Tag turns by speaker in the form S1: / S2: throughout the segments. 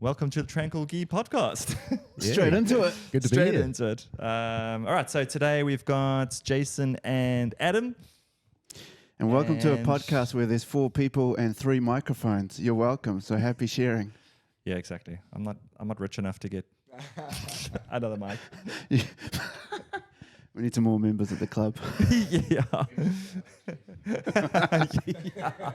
S1: welcome to the Tranquil Gi podcast.
S2: Straight into it.
S3: Good to be
S1: Straight
S3: here.
S1: into it. All right, so today we've got Jason and Adam.
S2: And welcome to a
S1: And-
S2: podcast where there's 4 people and 3 microphones. You're welcome. So happy sharing.
S1: Yeah, exactly. I'm not rich enough to get another mic.
S2: We need some more members at the club.
S1: Yeah. Yeah.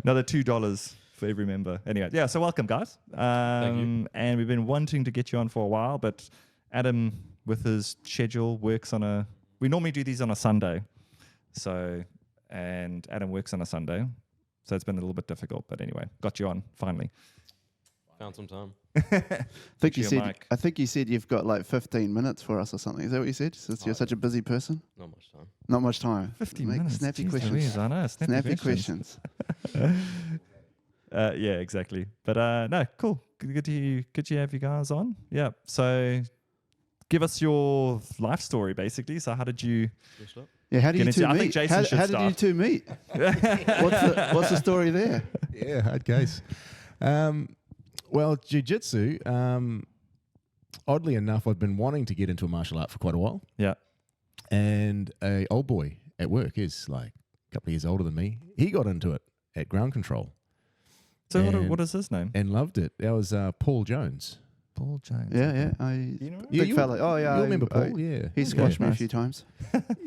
S1: Another $2 for every member. Anyway, yeah, so welcome, guys.
S3: Thank you.
S1: And we've been wanting to get you on for a while, but Adam, with his schedule, works on we normally do these on a Sunday. And Adam works on a Sunday. So it's been a little bit difficult, but anyway, got you on finally.
S3: Found some time.
S2: I think you
S1: Your
S2: said you've got like 15 minutes for us or something. Is that what you said? Since you're such a busy person?
S3: Not much time.
S2: Not much time.
S1: 15
S2: Make
S1: minutes.
S2: Snappy
S1: Jeez
S2: questions.
S1: Louise, I know.
S2: Snappy questions.
S1: Yeah, exactly. But no, cool. Good to have you guys on. Yeah. So give us your life story, basically. So how did you...
S2: Yeah, how do
S1: Get
S2: you
S1: into-
S2: two
S1: I think
S2: meet?
S1: Jason should
S2: How did you
S1: start.
S2: two meet? What's the story there?
S3: Yeah, hard case. Well, jiu-jitsu, oddly enough, I'd been wanting to get into a martial art for quite a while.
S1: Yeah.
S3: And a old boy at work is like a couple of years older than me. He got into it at ground control
S1: So
S3: And-
S1: what is his name?
S3: and loved it. That was Paul Jones.
S1: Paul Jones.
S2: Yeah.
S1: You know him?
S2: Big fella. Oh, yeah.
S3: You remember Paul? Yeah.
S2: He squashed me a
S1: nice.
S2: few times.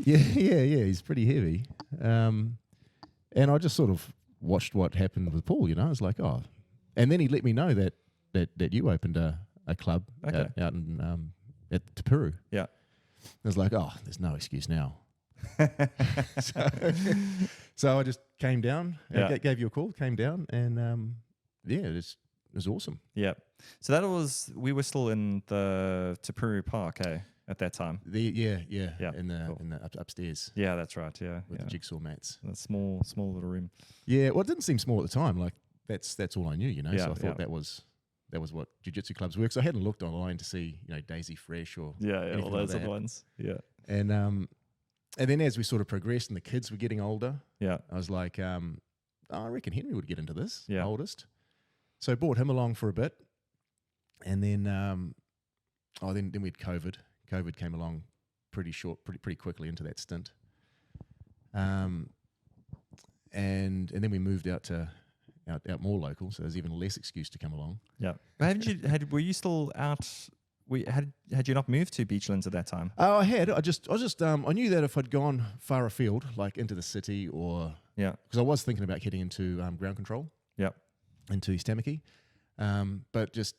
S3: Yeah. He's pretty heavy. And I just sort of watched what happened with Paul, you know. I was like, oh. And then he let me know that you opened a club
S1: Okay.
S3: out in at Te Puru.
S1: Yeah.
S3: I was like, oh, there's no excuse now. So I just came down,
S1: Yeah.
S3: gave you a call, came down, and it was awesome.
S1: Yeah. So we were still in the Te Puru Park, at that time.
S3: Yeah,
S1: Yeah,
S3: in the
S1: cool.
S3: upstairs
S1: Yeah, that's right. Yeah.
S3: with
S1: Yeah.
S3: the jigsaw mats.
S1: A small little room.
S3: Yeah, well, it didn't seem small at the time. Like that's all I knew, you know.
S1: Yeah,
S3: So I thought
S1: yeah.
S3: that was what jiu-jitsu clubs were. So I hadn't looked online to see, you know, Daisy Fresh or
S1: Yeah,
S3: anything
S1: all
S3: like
S1: those
S3: that.
S1: other ones. Yeah.
S3: And then as we sort of progressed and the kids were getting older,
S1: Yeah.
S3: I was like, I reckon Henry would get into this,
S1: Yeah.
S3: oldest. So I brought him along for a bit. And then then we had COVID. COVID came along pretty quickly into that stint. And then we moved out more local, so there's even less excuse to come along.
S1: Yeah. But were you still out? Had you not moved to Beachlands at that time?
S3: Oh, I had. I knew that if I'd gone far afield, like into the city, or
S1: Yeah.
S3: because I was thinking about getting into ground control.
S1: Yeah.
S3: Into East Tamaki, but just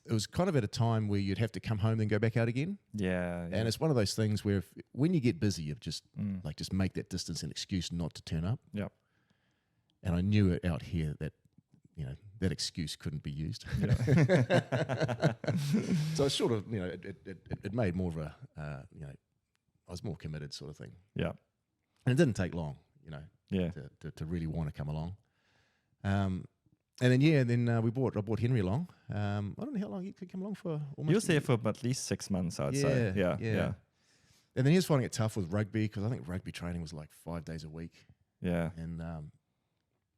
S3: it was kind of at a time where you'd have to come home then go back out again,
S1: Yeah.
S3: and it's one of those things where when you get busy, you just
S1: Mm.
S3: just make that distance an excuse not to turn up.
S1: Yeah.
S3: And I knew it out here that that excuse couldn't be used. So it's sort of it made more of a I was more committed sort of thing.
S1: Yeah.
S3: And it didn't take long,
S1: Yeah.
S3: to really want to come along. And then I brought Henry along. I don't know how long he could come along for. Almost
S1: You were there for at least 6 months, I'd say.
S3: Yeah,
S1: Yeah.
S3: yeah.
S1: Yeah.
S3: And then he was finding it tough with rugby because I think rugby training was like 5 days a week.
S1: Yeah.
S3: And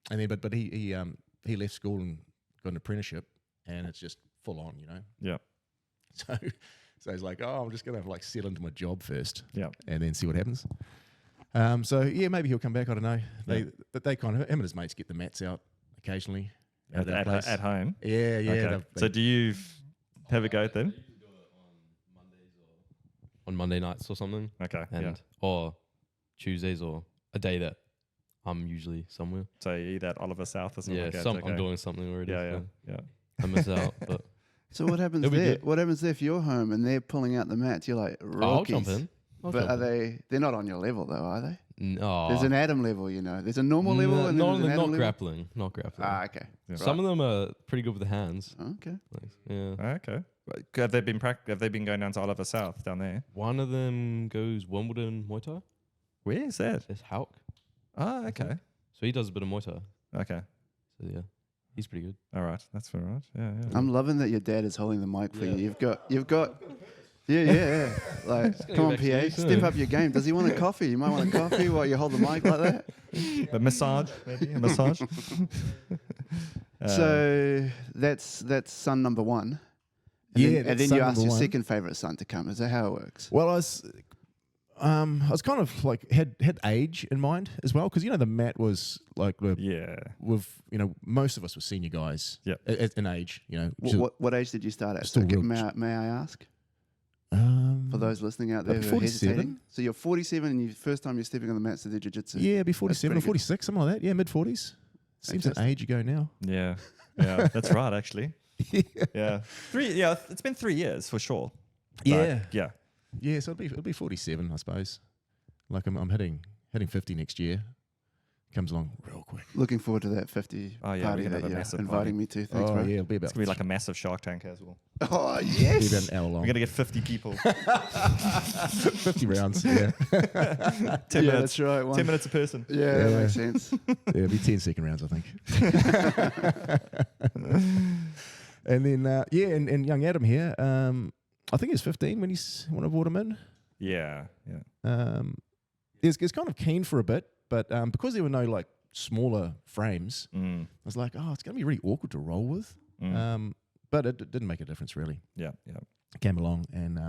S3: then but he left school and got an apprenticeship, and it's just full on,
S1: Yeah.
S3: So he's like, oh, I'm just gonna settle into my job first,
S1: Yeah.
S3: and then see what happens. So yeah, maybe he'll come back. I don't know. They kind of him and his mates get the mats out occasionally
S1: At
S3: their place.
S1: home.
S3: Yeah.
S1: Okay. So do you have a go at them?
S4: On Monday nights or something,
S1: Okay.
S4: and
S1: Yeah.
S4: or Tuesdays or a day that I'm usually somewhere.
S1: So you eat at Oliver South or something
S4: Yeah,
S1: like that.
S4: I'm
S1: okay.
S4: doing something already.
S1: Yeah.
S4: so
S1: Yeah.
S4: I miss out, but
S2: So what happens
S4: It'll be
S2: there?
S4: good.
S2: What happens there if you're home and they're pulling out the mats? You're like,
S4: I'll
S2: rookies.
S4: jump in.
S2: But they're not on your level though, are they?
S4: No,
S2: There's an Adam level, There's a normal level and then there's an Adam
S4: not
S2: level.
S4: grappling, not grappling.
S2: Ah, okay.
S1: Yeah.
S4: Some of them are pretty good with the hands.
S2: Okay.
S4: Like, yeah,
S1: Okay. Have they been going down to Oliver South down there?
S4: one of them goes Wimbledon Muay Thai.
S1: Where is that?
S4: It's Hauk,
S1: Oh, okay.
S4: so he does a bit of Muay Thai.
S1: Okay.
S4: So yeah, he's pretty good.
S1: All right. That's all right. Yeah.
S2: I'm loving that your dad is holding the mic for you. You've got. Yeah. Like,
S4: gonna
S2: come on,
S4: go back to
S2: PA,
S4: you,
S2: step
S4: soon.
S2: up your game. Does he want a coffee? You might want a coffee while you hold the mic like that.
S1: A massage, maybe a massage.
S2: So that's son number one. And
S3: Yeah,
S2: then, and
S3: that's
S2: then
S3: son
S2: you asked
S3: number
S2: your
S3: one.
S2: second favorite son to come. Is that how it works?
S3: Well, I was kind of like had age in mind as well, because the mat was like
S1: Yeah.
S3: with most of us were senior guys.
S1: Yep.
S3: In age. Which is,
S2: What age did you start at?
S3: Still
S2: So,
S3: real
S2: may I ask? For those listening out there
S3: I'd be
S2: who are
S3: 47.
S2: hesitating. So you're 47 and you first time you're stepping on the mats to do jiu-jitsu.
S3: Yeah, be 47 or
S2: pretty good.
S3: 46, something like that. Yeah, mid 40s. Seems an
S2: Fantastic.
S3: age ago now.
S1: Yeah. Yeah. That's right, actually.
S3: Yeah.
S1: Yeah. It's been 3 years for sure. But,
S3: Yeah.
S1: Yeah.
S3: Yeah, so it'll be 47, I suppose. Like I'm hitting 50 next year. Comes along real quick.
S2: Looking forward to that 50
S1: Oh, yeah,
S2: party
S1: we're gonna
S2: that
S1: have a
S2: you're
S1: massive
S2: inviting
S1: party.
S2: me to. Thanks,
S3: Oh
S2: bro.
S3: yeah, it'll be about
S1: It's going to be like a massive Shark Tank as well.
S2: Oh,
S3: be
S2: yes.
S3: about an hour long.
S1: We're going to get 50 people.
S3: 50 rounds. Yeah.
S1: 10
S2: Yeah,
S1: minutes.
S2: that's right.
S1: 10 minutes a person.
S2: Yeah, that
S3: Yeah.
S2: makes sense.
S3: Yeah, it'll be 10-second rounds, I think. And then and young Adam here. I think he's 15 when I brought him in.
S1: Yeah. Yeah.
S3: He's kind of keen for a bit, but because there were no like smaller frames,
S1: Mm.
S3: I was like, oh, it's going to be really awkward to roll with.
S1: Mm.
S3: But it didn't make a difference really.
S1: Yeah. Yeah.
S3: Came along and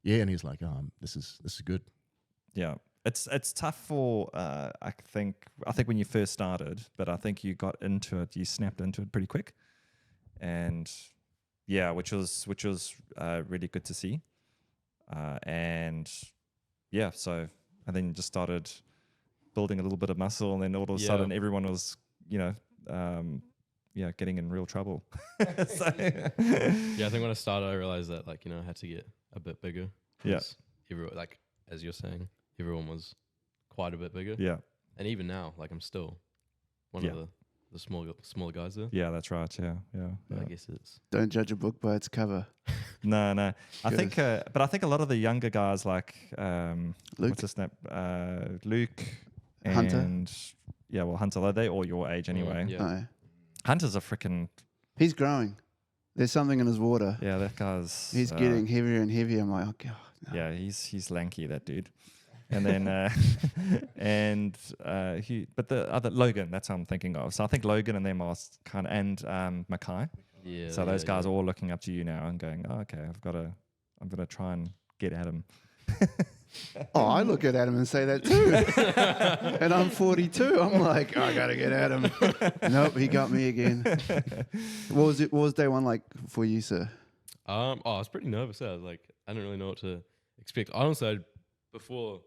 S3: and he's like, this is good.
S1: Yeah. It's tough for I think when you first started, but I think you got into it, you snapped into it pretty quick, and yeah, which was really good to see, and yeah, so and then you just started building a little bit of muscle, and then all of a sudden everyone was getting in real trouble. So,
S4: Yeah, I think when I started, I realized that I had to get a bit bigger.
S1: Yeah.
S4: 'cause everyone, as you're saying, everyone was quite a bit bigger.
S1: yeah,
S4: And even now, I'm still one
S1: Yeah.
S4: of the smaller guys there.
S1: yeah, that's right. Yeah, yeah.
S4: But
S1: yeah.
S4: I guess it's
S2: Don't judge a book by its cover.
S1: No. I
S2: Good.
S1: think, but I think a lot of the younger guys like
S2: Luke?
S1: what's his name, Luke, and
S2: Hunter?
S1: Yeah, well, Hunter, they're all your age anyway.
S4: yeah.
S2: No.
S1: Hunter's a freaking
S2: He's growing. There's something in his water.
S1: yeah. That guy's
S2: He's getting heavier and heavier. I'm like, oh, God. No.
S1: yeah. He's lanky, that dude. And then but the other Logan, that's who I'm thinking of. So I think Logan and them are kind of and Mackay.
S4: Yeah.
S1: So those guys
S4: yeah.
S1: are all looking up to you now and going, oh, okay, I'm gonna try and get at him.
S2: Oh, I look at Adam and say that too. And I'm 42. I'm like, I got to get at him. Nope, he got me again. What was day one like for you, sir?
S4: I was pretty nervous. I was like, I didn't really know what to expect. Honestly, before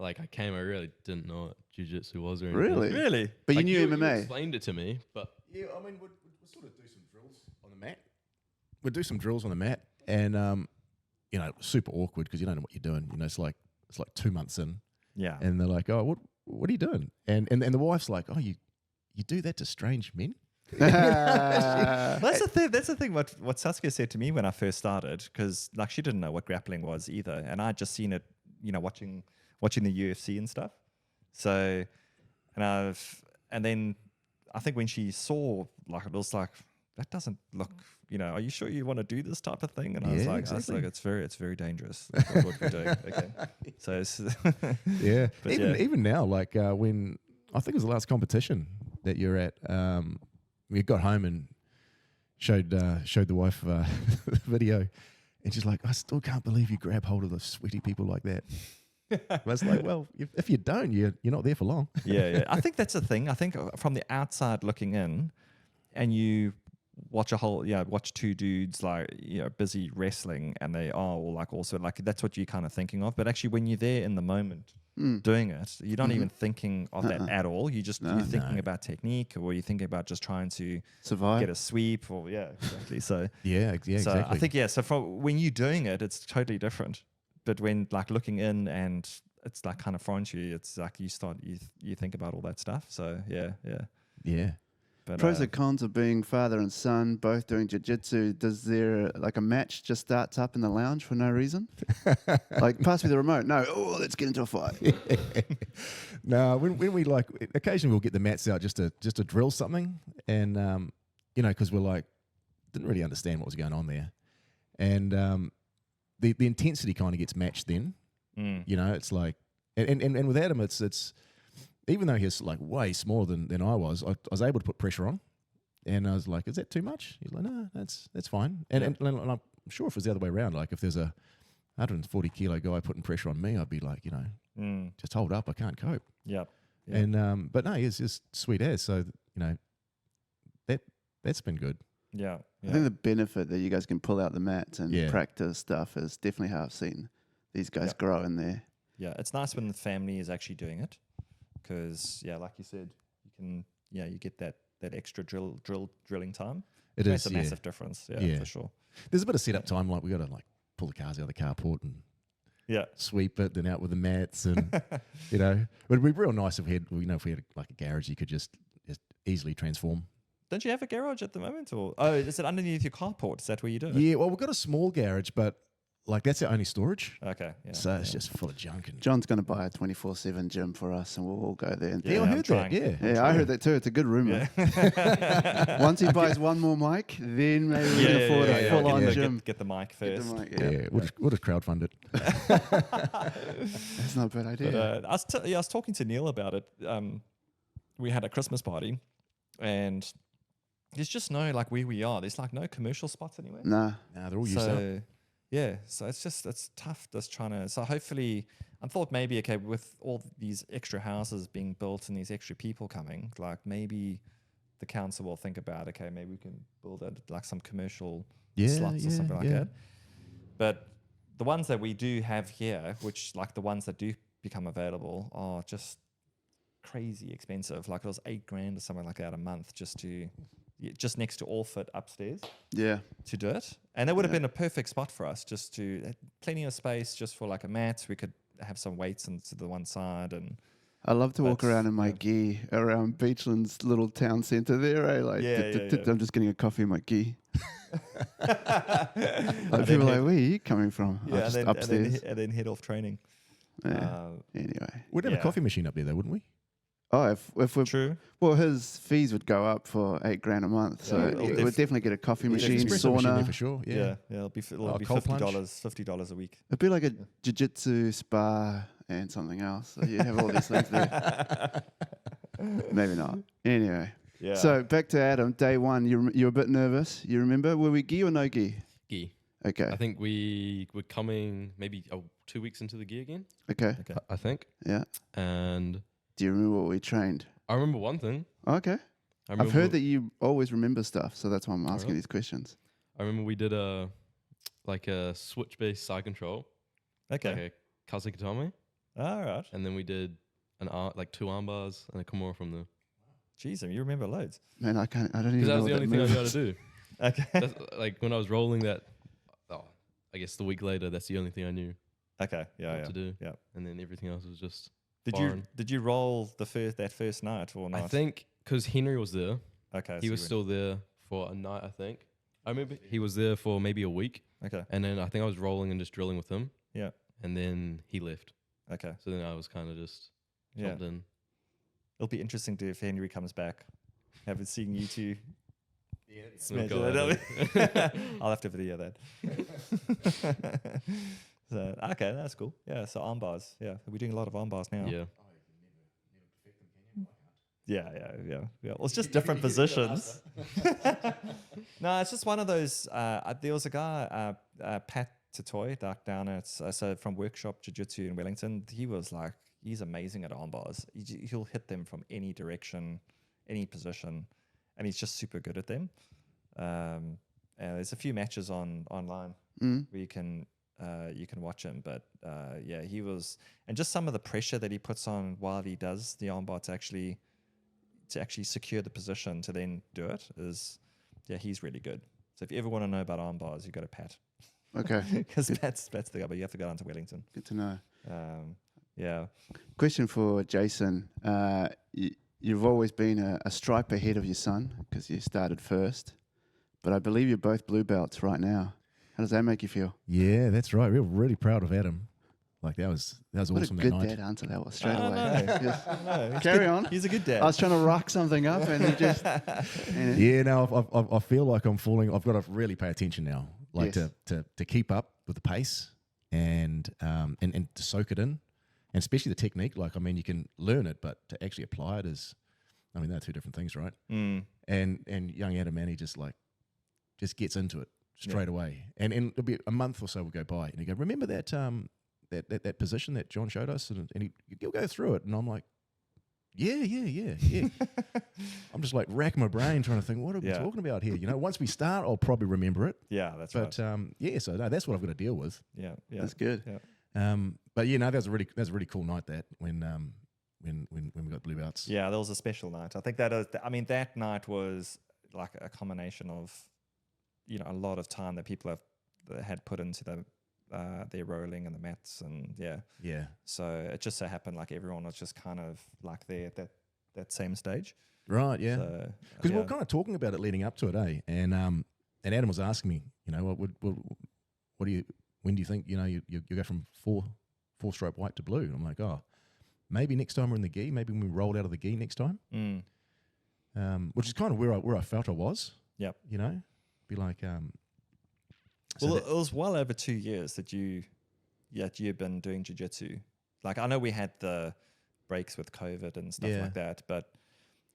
S4: I came, I really didn't know what jiu-jitsu was or anything.
S2: Really?
S1: Really?
S2: But you
S4: Like,
S2: knew
S4: You
S2: MMA.
S4: explained it to me, but
S3: Yeah, I mean, we'd sort of do some drills on the mat. We'd do some drills on the mat, and it was super awkward because you don't know what you're doing. It's like 2 months in,
S1: Yeah.
S3: and they're like, "Oh, what are you doing?" And the wife's like, "Oh, you do that to strange men?"
S1: That's the thing. That's the thing. What Saskia said to me when I first started, because she didn't know what grappling was either, and I'd just seen it, watching the UFC and stuff. So, and then I think when she saw it was like, that doesn't look. Are you sure you want to do this type of thing? And I was
S3: Yeah,
S1: like,
S3: exactly.
S1: it's very dangerous. What we're doing. Okay. So it's
S3: Yeah,
S1: But
S3: even now, when I think it was the last competition that you're at, we got home and showed the wife the video, and she's like, "I still can't believe you grab hold of the sweaty people like that." I was like, "Well, if you don't, you're not there for long."
S1: yeah. I think that's the thing. I think from the outside looking in, and you watch watch two dudes busy wrestling, and they are all also that's what you're kind of thinking of. But actually, when you're there in the moment doing it, you're not even thinking of that at all. You're thinking about technique, or you're thinking about just trying to
S2: Survive.
S1: get a sweep, or exactly. So
S3: Yeah,
S1: so
S3: exactly.
S1: I think So from when you're doing it, it's totally different. But when looking in and it's kind of foreign to you, it's you think about all that stuff. So yeah.
S3: yeah.
S1: But
S2: Pros and cons of being father and son, both doing jiu-jitsu. Does there a match just starts up in the lounge for no reason? Pass me the remote. No, let's get into a fight.
S3: No, when we occasionally we'll get the mats out just to drill something, and because we're didn't really understand what was going on there, and the intensity kind of gets matched then. It's like, and with Adam, it's even though he's way smaller than I was able to put pressure on, And I was like, is that too much? He's like, no, that's fine. And I'm sure if it was the other way around, like if there's a 140 kilo guy putting pressure on me, I'd be like, just hold up, I can't cope.
S1: Yep.
S3: And but no, he's just sweet as. So that's been good.
S1: Yeah.
S2: I think the benefit that you guys can pull out the mats and
S3: Yeah.
S2: practice stuff is definitely how I've seen these guys grow in there.
S1: Yeah, it's nice when the family is actually doing it, because like you said, you get that extra drilling time.
S3: It
S1: makes
S3: is
S1: a massive difference. Yeah, for sure.
S3: There's a bit of setup time, like we got to like pull the cars out of the carport and sweep it, then out with the mats, and it'd be real nice if we had, if we had like a garage you could just easily transform.
S1: Don't you have a garage at the moment, or is it underneath your carport? Is that where you do it?
S3: Yeah, well, we've got a small garage, but like that's our only storage.
S1: Okay. Yeah.
S3: So it's just full of junk. And
S2: John's going to buy a 24/7 gym for us, and we'll all go there. And
S3: I heard that.
S2: Yeah, I heard that too. It's a good rumor. Once he buys one more mic, then maybe we can afford a full-on gym.
S1: Get the mic first.
S3: We'll just crowdfund it.
S2: That's not a bad idea.
S1: But, I was talking to Neil about it. We had a Christmas party, and there's just no, like where we are, there's like no commercial spots anywhere.
S2: Nah,
S3: they're all used up.
S1: Yeah, so it's tough just trying to. So hopefully, I thought maybe with all these extra houses being built and these extra people coming, like maybe the council will think about maybe we can build like some commercial slots or something like that. But the ones that we do have here, which like the ones that do become available, are just crazy expensive. Like it was $8,000 or something like that a month just next to All Fit upstairs.
S2: Yeah.
S1: To do it. And that would have been a perfect spot for us, just to plenty of space just for like a mat. We could have some weights into the one side. And
S2: I love to walk around in my gi around Beachland's little town centre there. I'm just getting a coffee in my gi. People are like, where are you coming from?
S1: Yeah,
S2: just upstairs.
S1: And then head off training.
S2: Anyway.
S3: We'd have a coffee machine up there though, wouldn't we?
S2: Oh, if we're
S1: true.
S2: Well, his fees would go up for $8,000 a month, so we'd definitely get a coffee machine,
S3: Espresso
S2: sauna.
S3: machine for sure. Yeah,
S1: it'll be
S3: cold
S1: $50 a week.
S2: It'd be like a jiu-jitsu spa and something else. So you'd have all these things there. Maybe not. Anyway, so back to Adam. Day one, you were a bit nervous. You remember? Were we gi or no gi?
S4: Gi.
S2: Okay.
S4: I think we were coming maybe 2 weeks into the gi again.
S2: Okay.
S4: I think.
S2: Yeah.
S4: And
S2: do you remember what we trained?
S4: I remember one thing.
S2: Okay. I've heard that you always remember stuff, so that's why I'm asking these questions.
S4: I remember we did a switch-based side control.
S1: Okay.
S4: Like a Kazakatame.
S1: All right.
S4: And then we did two arm bars and a Kimura from the.
S1: Jeez, you remember loads.
S2: Man, I don't even know. Because
S4: that was the only thing I knew how to do.
S1: Okay.
S4: That's, like when I was rolling that, I guess the week later, that's the only thing I knew.
S1: Okay. Yeah.
S4: To do.
S1: Yeah.
S4: And then everything else was just.
S1: Did you roll that first night or not?
S4: I think because Henry was there.
S1: Okay.
S4: He was still there for a night, I think. I remember he was there for maybe a week.
S1: Okay.
S4: And then I think I was rolling and just drilling with him.
S1: Yeah.
S4: And then he left.
S1: Okay.
S4: So then I was kind of just jumped in.
S1: It'll be interesting if Henry comes back. Haven't seen you two.
S4: Yeah.
S1: Smash it. I'll have to video that. So, okay, that's cool. Yeah, so arm bars. Yeah, we're doing a lot of arm bars now.
S4: Yeah.
S1: Yeah. Well, it's just different positions. No, it's just one of those. There was a guy, Pat Tatoy, down at so from Workshop Jiu-Jitsu in Wellington. He was like, he's amazing at arm bars. He'll hit them from any direction, any position, and he's just super good at them. And there's a few matches online where you can watch him, but he was, and just some of the pressure that he puts on while he does the armbar to actually secure the position to then do it is, he's really good. So if you ever want to know about arm bars, you go to Pat.
S2: Okay.
S1: Because Pat's the guy, but you have to go down to Wellington.
S2: Good to know.
S1: Yeah.
S2: Question for Jason. You've always been a stripe ahead of your son because you started first, but I believe you're both blue belts right now. How does that make you feel?
S3: Yeah, that's right. We're really proud of Adam. Like that was awesome that night.
S2: What a good dad answer that was straight away.
S1: No.
S2: Carry on.
S1: He's a good dad.
S2: I was trying to rock something up and he just...
S3: Yeah, no, I feel like I'm falling. I've got to really pay attention now, like
S2: Yes.
S3: to keep up with the pace and to soak it in, and especially the technique. Like, I mean, you can learn it, but to actually apply it is I mean, they're two different things, right?
S1: Mm.
S3: And young Adam Manny just gets into it straight away. And it'll be a month or so will go by, and he go, remember that that position that John showed us, and he'll go through it, and I'm like, yeah. I'm just like racking my brain trying to think, what are we talking about here? Once we start, I'll probably remember it.
S1: Yeah, that's
S3: but,
S1: right.
S3: So no, that's what I've got to deal with.
S1: Yeah.
S2: That's good.
S1: Yeah.
S3: But that was a really cool night when we got blue belts.
S1: Yeah, that was a special night. I think that night was like a combination of, a lot of time that people had put into their rolling and the mats, and
S3: Yeah.
S1: So it just so happened like everyone was just kind of like there at that same stage.
S3: Right, yeah. Because
S1: So,
S3: we were kind of talking about it leading up to it, eh? And Adam was asking me, when do you think you go from four stripe white to blue? And I'm like, oh, maybe next time we're in the gi, maybe when we rolled out of the gi next time. Which is kind of where I felt I was.
S1: Yep.
S3: Be like,
S1: well, it was well over 2 years that you've been doing jiu-jitsu. Like, I know we had the breaks with COVID and stuff like that, but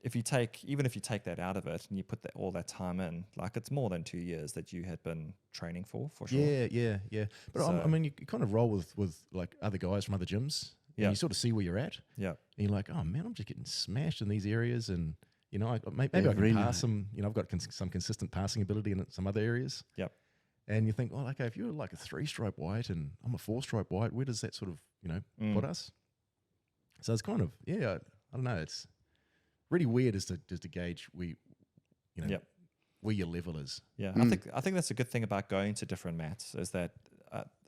S1: even if you take that out of it and you put all that time in, like, it's more than 2 years that you had been training for sure.
S3: Yeah. But I mean, you kind of roll with like other guys from other gyms. And you sort of see where you're at.
S1: Yeah.
S3: And you're like, oh man, I'm just getting smashed in these areas, and maybe I
S2: Every
S3: can
S2: night.
S3: pass some. I've got some consistent passing ability in some other areas.
S1: Yep.
S3: And you think, well, okay, if you're like a 3-stripe white and I'm a 4-stripe white, where does that sort of put us? So it's kind of I don't know. It's really weird as to gauge where your level is.
S1: Yeah, I think that's a good thing about going to different mats is that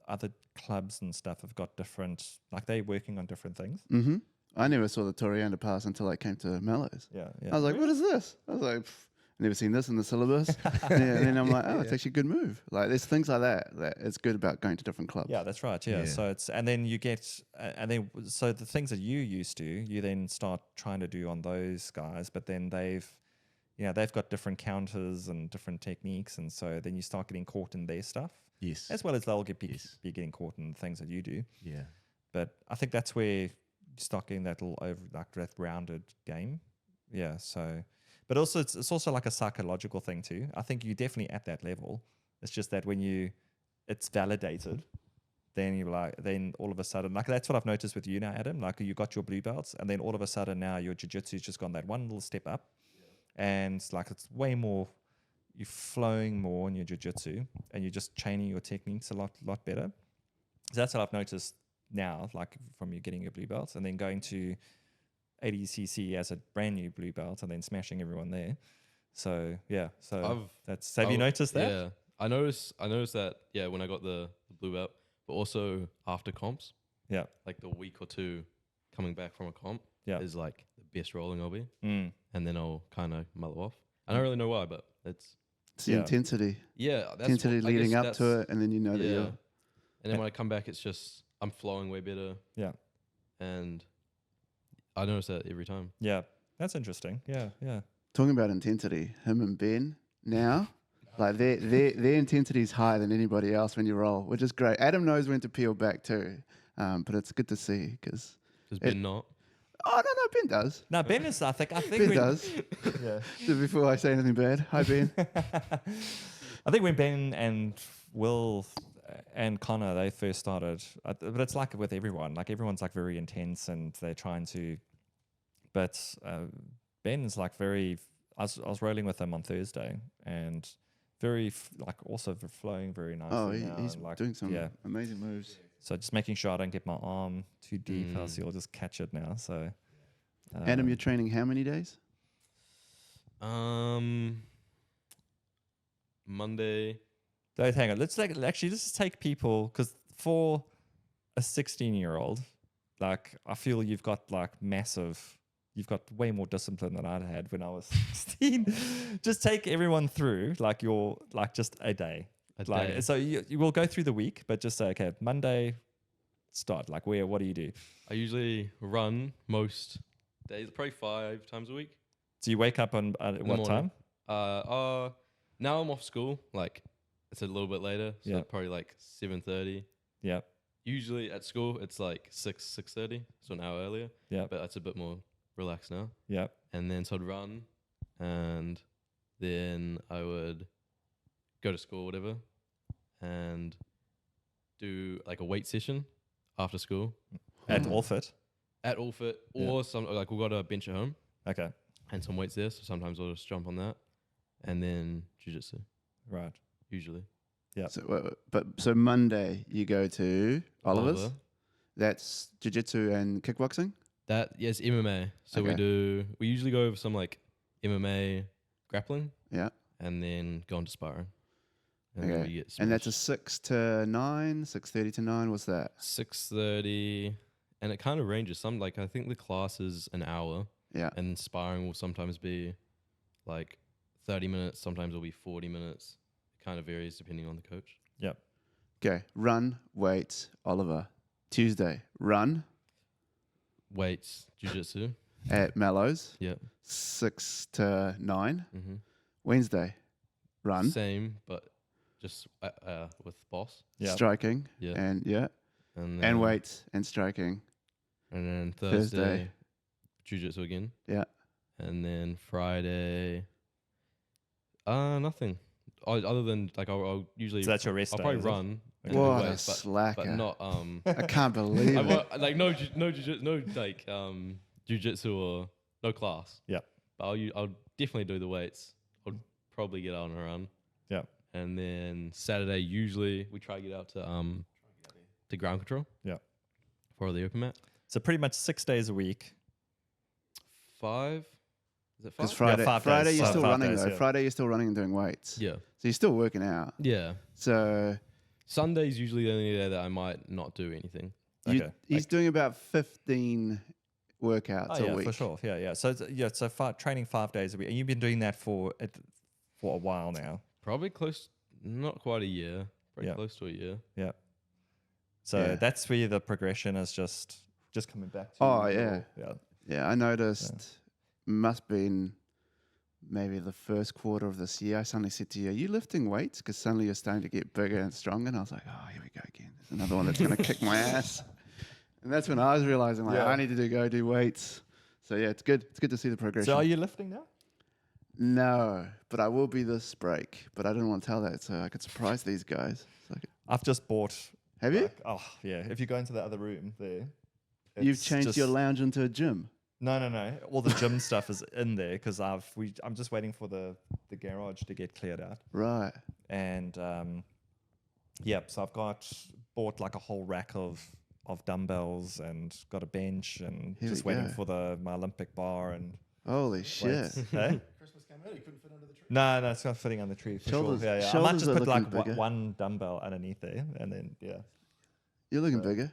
S1: other clubs and stuff have got different, like they're working on different things.
S2: Mm-hmm. I never saw the Torianda pass until I came to Mellows.
S1: Yeah.
S2: I was like, what is this? I was like, never seen this in the syllabus. And then I'm like, oh, it's actually a good move. Like, there's things like that it's good about going to different clubs.
S1: Yeah, that's right. Yeah. So and then you get, so the things that you used to, you then start trying to do on those guys, but then they've got different counters and different techniques. And so then you start getting caught in their stuff.
S3: Yes.
S1: As well as they'll be getting caught in the things that you do.
S3: Yeah.
S1: But I think that's where you start getting that little that rounded game. Yeah. So, but also it's also like a psychological thing too. I think you're definitely at that level. It's just that when it's validated, then all of a sudden, like that's what I've noticed with you now, Adam. Like you got your blue belts, and then all of a sudden now your jiu-jitsu's just gone that one little step up, and like it's way more. You're flowing more in your jiu-jitsu, and you're just chaining your techniques a lot better. So that's what I've noticed now, like from you getting your blue belts and then going to ADCC as a brand new blue belt and then smashing everyone there. So yeah, have you noticed that?
S4: Yeah, I noticed that. Yeah, when I got the blue belt, but also after comps.
S1: Yeah,
S4: like the week or two coming back from a comp.
S1: Yeah,
S4: is like the best rolling I'll be,
S1: and
S4: then I'll kind of mellow off. I don't really know why, but it's
S2: the intensity.
S4: Yeah, that's
S2: intensity leading up to it, and then that you're.
S4: And then when I come back, it's just I'm flowing way better.
S1: Yeah,
S4: and I notice that every time.
S1: Yeah, that's interesting. Yeah.
S2: Talking about intensity, him and Ben now, like their intensity is higher than anybody else when you roll, which is great. Adam knows when to peel back too, but it's good to see because.
S4: Does Ben not?
S2: Oh no, Ben does.
S1: No, Ben is. I think
S2: Ben does.
S1: Yeah.
S2: Before I say anything bad, hi Ben.
S1: I think when Ben and Will and Connor they first started, but it's like with everyone. Like everyone's like very intense and they're trying to. But Ben's like very. I was rolling with him on Thursday and very also flowing very nicely.
S2: Oh,
S1: now,
S2: he's
S1: like,
S2: doing some amazing moves.
S1: So just making sure I don't get my arm too deep, else he'll just catch it now. So,
S2: Adam, you're training how many days?
S4: Monday.
S1: Don't hang on. Let's take people because for a 16-year-old, like I feel you've got you've got way more discipline than I had when I was 16. Just take everyone through just a day.
S4: Day.
S1: So you will go through the week, but just say, okay, Monday, start. Like what do you do?
S4: I usually run most days, probably 5 times a week.
S1: So you wake up on what time?
S4: Now I'm off school. Like it's a little bit later, so
S1: Yeah.
S4: probably like 7:30.
S1: Yeah.
S4: Usually at school it's like 6:30, so an hour earlier.
S1: Yeah.
S4: But that's a bit more relaxed now.
S1: Yeah.
S4: and then so I'd run, and then I would go to school, whatever, and do like a weight session after school
S1: At Allfit.
S4: at Allfit,
S1: Yeah.
S4: or some like we've got a bench at home
S1: Okay.
S4: and some weights there. So sometimes I'll just jump on that, and then jiu-jitsu
S1: Right.
S4: usually.
S2: So Monday you go to Oliver's.
S4: Oliver.
S2: That's jiu-jitsu and kickboxing.
S4: That yes, MMA. So
S2: Okay.
S4: we usually go over some like MMA grappling,
S2: Yeah.
S4: and then go on to sparring. And then
S2: Okay.
S4: we get
S2: And that's a
S4: smashed.
S2: 6 to 9, 6:30 to 9. What's that?
S4: 6:30, and it kind of ranges. Some like I think the class is an hour,
S2: Yeah.
S4: and sparring will sometimes be like 30 minutes. Sometimes it'll be 40 minutes. It kind of varies depending on the coach.
S1: Yep.
S2: Okay. Run, weights, Oliver. Tuesday, run
S4: Weights, jiu-jitsu.
S2: at Mellows,
S4: Yeah.
S2: 6 to 9.
S4: Mm-hmm.
S2: Wednesday, run,
S4: Same, but just with boss.
S1: Yeah.
S2: striking,
S4: Yeah.
S2: and
S4: And
S2: and weights and striking.
S4: And then
S2: Thursday.
S4: Thursday, jiu-jitsu again.
S2: Yeah.
S4: And then Friday, nothing. Other than like I'll usually
S1: So that's your rest
S4: I'll
S1: day,
S4: probably
S1: is it?
S4: run. and do
S2: What a
S4: weights, but
S2: slacker.
S4: not
S2: I can't believe it.
S4: like no like jiu-jitsu or no class.
S1: Yeah.
S4: But I'll definitely do the weights. I'll probably get out on a run.
S1: Yeah.
S4: And then Saturday usually we try to get out to ground control.
S1: Yeah.
S4: For the open mat.
S1: So pretty much 6 days a week.
S4: 5? Is it 5?
S2: Because Friday,
S1: 5
S2: Friday
S1: days.
S2: you're still
S1: 5
S2: running
S1: days,
S2: though.
S1: yeah.
S2: Friday you're still running and doing weights.
S4: Yeah.
S2: So you're still working out.
S4: Yeah.
S2: So
S4: Sunday's usually the only day that I might not do anything.
S1: Okay.
S2: he's doing about 15 workouts
S1: Oh,
S2: a
S1: yeah,
S2: week.
S1: for sure. Yeah, yeah. So training 5 days a week, and you've been doing that for a while now.
S4: Probably close, not quite a year. Probably
S1: Yeah.
S4: close to a year.
S1: Yeah. So
S2: Yeah.
S1: that's where the progression is just coming back to.
S2: Oh, yeah.
S1: Yeah.
S2: Yeah, I noticed. Must been maybe the first quarter of this year. I suddenly said to you, "Are you lifting weights?" Because suddenly you're starting to get bigger and stronger. And I was like, "Oh, here we go again. There's another one that's going to kick my ass." And that's when I was realizing, like,
S1: Yeah.
S2: I need to go do weights. So yeah, it's good. It's good to see the progression.
S1: So are you lifting now?
S2: No, but I will be this break. But I didn't want to tell that, so I could surprise these guys. So
S1: I've just bought.
S2: have you?
S1: Oh yeah. If you go into the other room there,
S2: You've
S1: it's
S2: changed
S1: just-
S2: your lounge into a gym.
S1: No. All the gym stuff is in there because I'm just waiting for the garage to get cleared out.
S2: Right.
S1: And so I've bought like a whole rack of dumbbells and got a bench and
S2: Here
S1: just
S2: we
S1: waiting
S2: go.
S1: for my Olympic bar and
S2: Holy shit.
S1: weights. Hey?
S3: Christmas came early, couldn't fit under the tree.
S1: No, it's not fitting on the tree for
S2: Shoulders-
S1: sure. Yeah. I might
S2: shoulders
S1: just
S2: are
S1: put like
S2: looking bigger.
S1: one dumbbell underneath there and then
S2: You're looking bigger.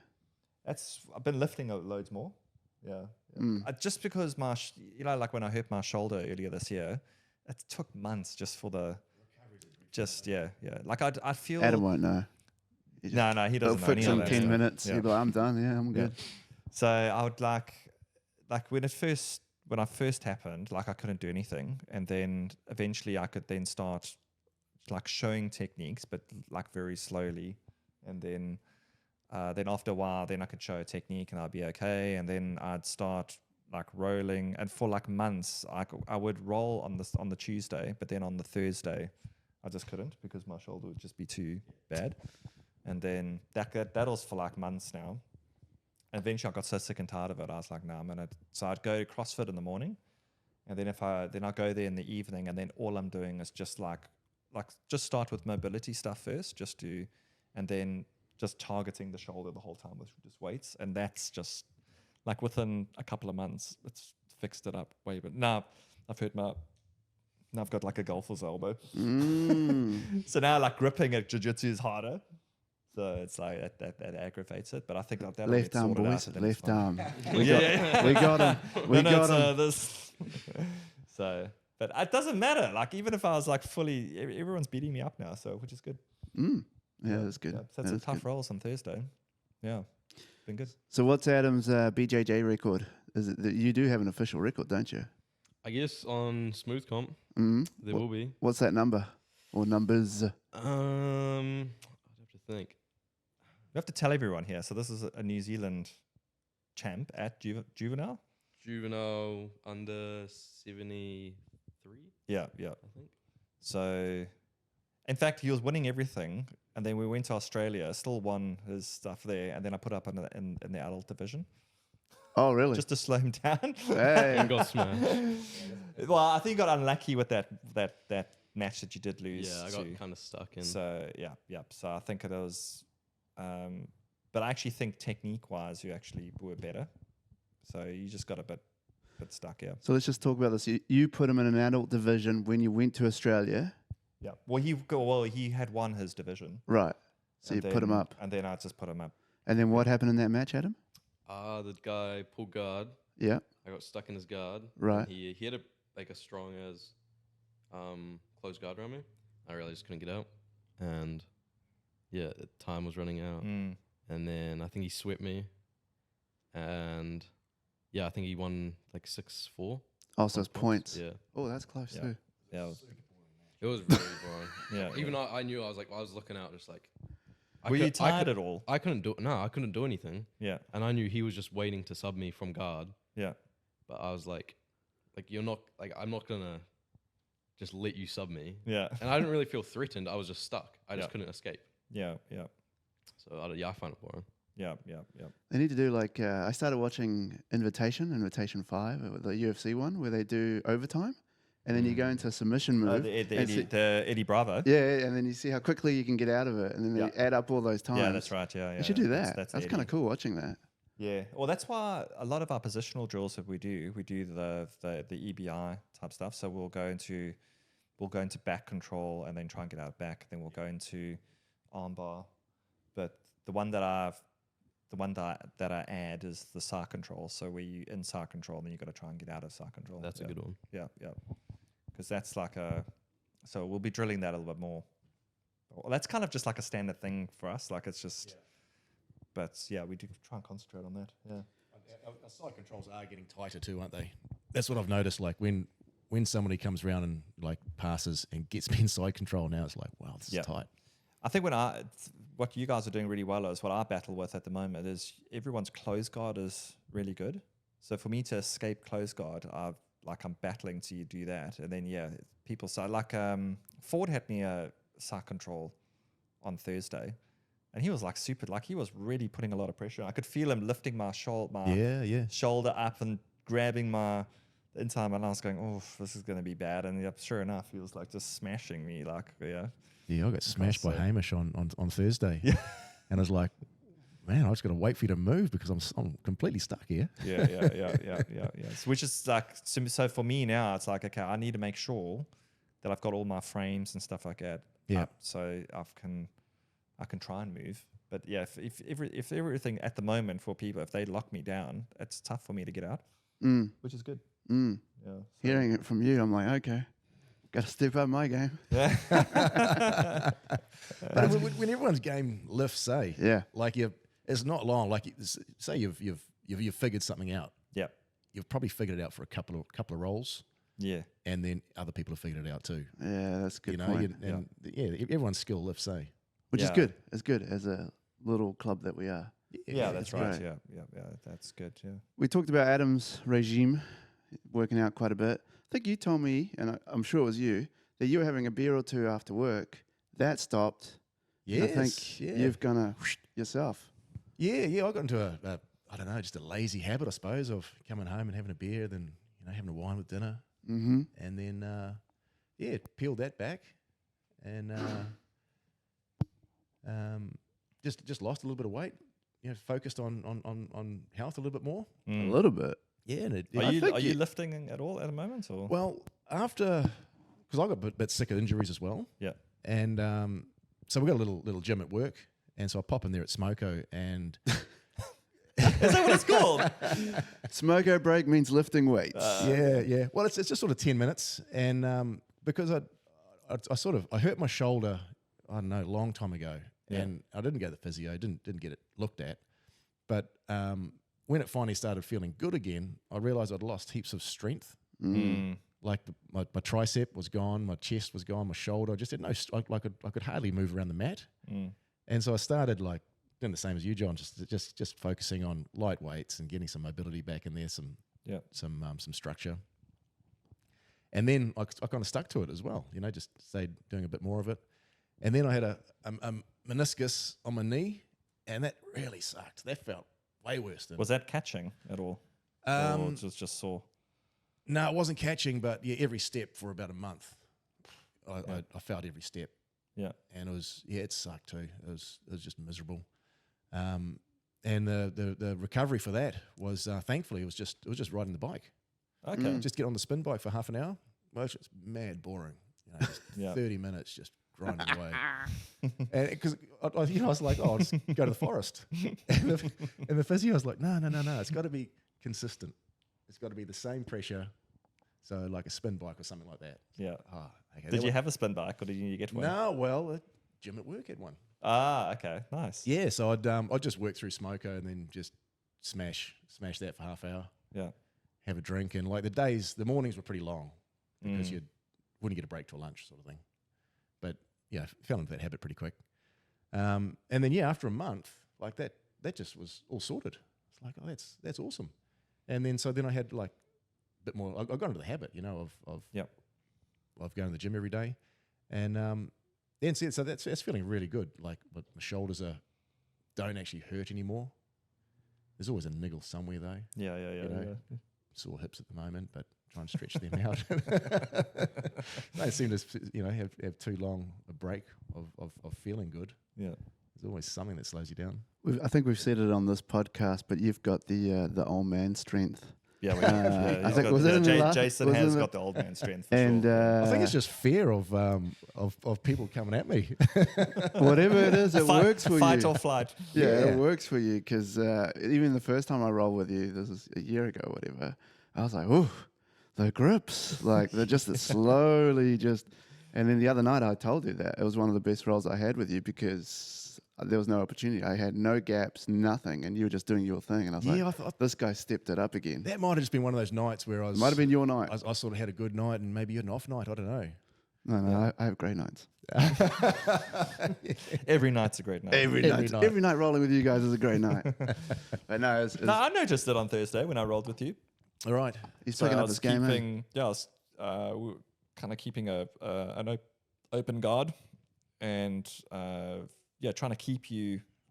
S1: I've been lifting loads more. Yeah. Just because like when I hurt my shoulder earlier this year, it took months just for the Like I feel
S2: Adam won't know.
S1: No, he
S2: It'll
S1: doesn't know
S2: fix
S1: any of
S2: in
S1: that
S2: 10
S1: stuff.
S2: minutes.
S1: Yeah.
S2: He'll be like, I'm done. Yeah, I'm good.
S1: So I would like when I first happened, like I couldn't do anything, and then eventually I could then start like showing techniques, but like very slowly, and then after a while, then I could show a technique and I'd be okay, and then I'd start like rolling, and for like months I would roll on the Tuesday, but then on the Thursday I just couldn't because my shoulder would just be too bad, and then that was for like months now. Eventually I got so sick and tired of it, I was like, no, so I'd go to CrossFit in the morning, and then I go there in the evening, and then all I'm doing is just just start with mobility stuff first, and then just targeting the shoulder the whole time with just weights, and that's just like within a couple of months, it's fixed it up way. But now I've got like a golfer's elbow, so now like gripping at jiu-jitsu is harder. So it's like that aggravates it, but I think that
S2: Left arm, boys. Left arm. We
S1: Yeah.
S2: got him. We got him.
S1: So, but it doesn't matter. Like even if I was like fully, everyone's beating me up now, so which is good.
S2: Yeah, that's good.
S1: Yeah, so it's a tough rolls on Thursday. Yeah, been good.
S2: So what's Adam's BJJ record? Is it that you do have an official record, don't you?
S4: I guess on smooth comp there will be.
S2: What's that number or numbers?
S4: I'd have to think.
S1: We have to tell everyone here. So this is a New Zealand champ at Juvenile
S4: juvenile under 73,
S1: Yeah.
S4: I think.
S1: So, in fact, he was winning everything, and then we went to Australia, still won his stuff there, and then I put up in the adult division
S2: Oh, really?
S1: just to slow him down.
S2: Hey.
S4: And got smashed.
S1: Well, I think you got unlucky with that match that you did lose.
S4: Yeah, I got kind of stuck in.
S1: So yeah. So I think it was, but I actually think technique-wise, you actually were better. So you just got a bit stuck. Yeah.
S2: So let's just talk about this. You put him in an adult division when you went to Australia.
S1: Yeah. Well, he had won his division.
S2: Right. So
S1: and
S2: you put him
S1: then-
S2: up.
S1: and then I just put him up.
S2: And then what happened in that match, Adam?
S4: The guy pulled guard.
S2: Yeah.
S4: I got stuck in his guard.
S2: Right.
S4: He had a strong as closed guard around me. I really just couldn't get out. And yeah, the time was running out.
S1: Mm.
S4: And then I think he swept me. And yeah, I think he won like 6-4.
S2: Oh, so it's points.
S4: Yeah.
S2: Oh, that's close
S1: Yeah.
S2: too.
S1: Yeah.
S4: It was very boring.
S1: Yeah.
S4: Even I knew I was looking out just like.
S1: Were you tired at all?
S4: I couldn't do anything.
S1: Yeah.
S4: And I knew he was just waiting to sub me from guard.
S1: Yeah.
S4: But I was like you're not I'm not gonna just let you sub me.
S1: Yeah.
S4: And I didn't really feel threatened. I was just stuck. I just
S1: Yeah.
S4: couldn't escape.
S1: Yeah.
S4: So I find it boring.
S1: Yeah.
S2: They need to do like, I started watching Invitation 5, the UFC one, where they do overtime. And then you go into a submission move.
S1: The Eddie Bravo.
S2: Yeah, and then you see how quickly you can get out of it. And then they add up all those times.
S1: Yeah, that's right. Yeah.
S2: You should do that. That's
S1: Eddie.
S2: kind of cool watching that.
S1: Yeah. Well, that's why a lot of our positional drills that we do the EBI type stuff. So we'll go into back control and then try and get out back. Then we'll go into armbar. But the one that I add is the side control. So where you in side control, and then you got to try and get out of side control.
S4: That's a good one.
S1: Yeah. Because that's like so we'll be drilling that a little bit more. Well, that's kind of just like a standard thing for us. Like it's just, but yeah, we do try and concentrate on that. Yeah.
S3: Our side controls are getting tighter too, aren't they? That's what I've noticed. Like when somebody comes around and like passes and gets me in side control, now it's like, wow, this is tight.
S1: I think what you guys are doing really well is what I battle with at the moment is everyone's close guard is really good. So for me to escape close guard, I'm battling to do that. And then, people say, like Ford had me a side control on Thursday. And he was like super, like he was really putting a lot of pressure. I could feel him lifting my shoulder up and grabbing my inside. And I was going, oh, this is going to be bad. And sure enough, he was like just smashing me. Like, yeah.
S3: Yeah, I got smashed by Hamish on Thursday.
S1: Yeah.
S3: And I was like, man, I just got to wait for you to move because I'm completely stuck here.
S1: Yeah. So, which is like, so for me now, it's like, okay, I need to make sure that I've got all my frames and stuff like that up, so I can try and move. But yeah, if everything at the moment for people, if they lock me down, it's tough for me to get out, which is good. Yeah. So.
S2: Hearing it from you, I'm like, okay, got to step up my game.
S1: Yeah.
S3: But when everyone's game lifts, like it's not long. Like say you've figured something out.
S1: Yeah.
S3: You've probably figured it out for a couple of rolls.
S1: Yeah.
S3: And then other people have figured it out too.
S2: Yeah, that's a good point.
S3: Everyone's skill lifts,
S2: Which is good. It's good as a little club that we are.
S1: Yeah, that's right. Yeah, that's good. Yeah.
S2: We talked about Adam's regime, working out quite a bit. I think you told me, and I'm sure it was you, that you were having a beer or two after work. That stopped.
S3: Yes.
S2: I think you've gone yourself.
S3: Yeah. I got into I don't know, just a lazy habit, I suppose, of coming home and having a beer, then having a wine with dinner, and then peeled that back, and just lost a little bit of weight. Focused on health a little bit more.
S2: A little bit.
S3: Yeah. And
S1: Are you lifting at all at the moment? Or?
S3: Well, because I got a bit sick of injuries as well.
S1: Yeah.
S3: And so we got a little gym at work, and so I pop in there at Smoko, and
S1: is that what it's called?
S2: Smoko break means lifting weights.
S3: Yeah. Well, it's just sort of 10 minutes, and because I hurt my shoulder, I don't know, a long time ago, and I didn't go to the physio, didn't get it looked at, but when it finally started feeling good again, I realized I'd lost heaps of strength. Like my tricep was gone, my chest was gone, my shoulder. I just didn't know. I could hardly move around the mat, and so I started doing the same as you, John. Just focusing on light weights and getting some mobility back in there, some some structure. And then I kind of stuck to it as well, just stayed doing a bit more of it. And then I had a meniscus on my knee, and that really sucked. That felt way worse than.
S1: Was that catching at all? Or it was just sore?
S3: No, it wasn't catching, but yeah, every step for about a month, I felt every step.
S1: Yeah.
S3: And it sucked too. It was just miserable. And the recovery for that was thankfully it was just riding the bike.
S1: Okay.
S3: Just get on the spin bike for half an hour. Well, it's just mad boring. Just 30 minutes just grinding away. And because I was like, I'll just go to the forest. And the physio was like, no, it's got to be consistent. It's got to be the same pressure. So like a spin bike or something like that.
S1: Yeah.
S3: Oh, okay.
S1: Did you have a spin bike or did you get one?
S3: No, well, the gym at work had one.
S1: Ah, okay, nice.
S3: Yeah, so I'd just work through Smoko and then just smash that for half hour.
S1: Yeah.
S3: Have a drink, and like the mornings were pretty long because you wouldn't get a break till lunch, sort of thing. But yeah, fell into that habit pretty quick. And then after a month, like that just was all sorted. It's like, oh, that's awesome. And then I had like a bit more. I got into the habit, of going to the gym every day, and then so that's feeling really good. Like my shoulders don't actually hurt anymore. There's always a niggle somewhere though.
S1: Yeah.
S3: Sore hips at the moment, but try and stretch them out. They seem to have too long a break of feeling good.
S1: Yeah.
S3: There's always something that slows you down.
S2: I think we've said it on this podcast, but you've got the old man strength.
S1: Yeah,
S2: I think was it in the last,
S1: Jason has got the old man strength. For
S2: and
S1: sure.
S3: I think it's just fear of people coming at me.
S2: whatever it is, it works for you.
S1: Fight or flight.
S2: Yeah, it works for you because even the first time I rolled with you, this was a year ago, whatever, I was like, ooh, the grips, like they're just slowly just. And then the other night I told you that it was one of the best rolls I had with you because there was no opportunity. I had no gaps, nothing, and you were just doing your thing. And I was like,
S3: I thought
S2: this guy stepped it up again.
S3: that might have just been one of those nights where
S2: Might have been your night.
S3: I sort of had a good night and maybe an off night. I don't know.
S2: No, I have great nights.
S1: Every night's a great night.
S2: Every night rolling with you guys is a great night. But no,
S1: No, I noticed it on Thursday when I rolled with you.
S3: All right.
S2: he's
S1: So
S2: picking
S1: I
S2: up
S1: was
S2: his game.
S1: keeping, I was kind of keeping an open guard and trying to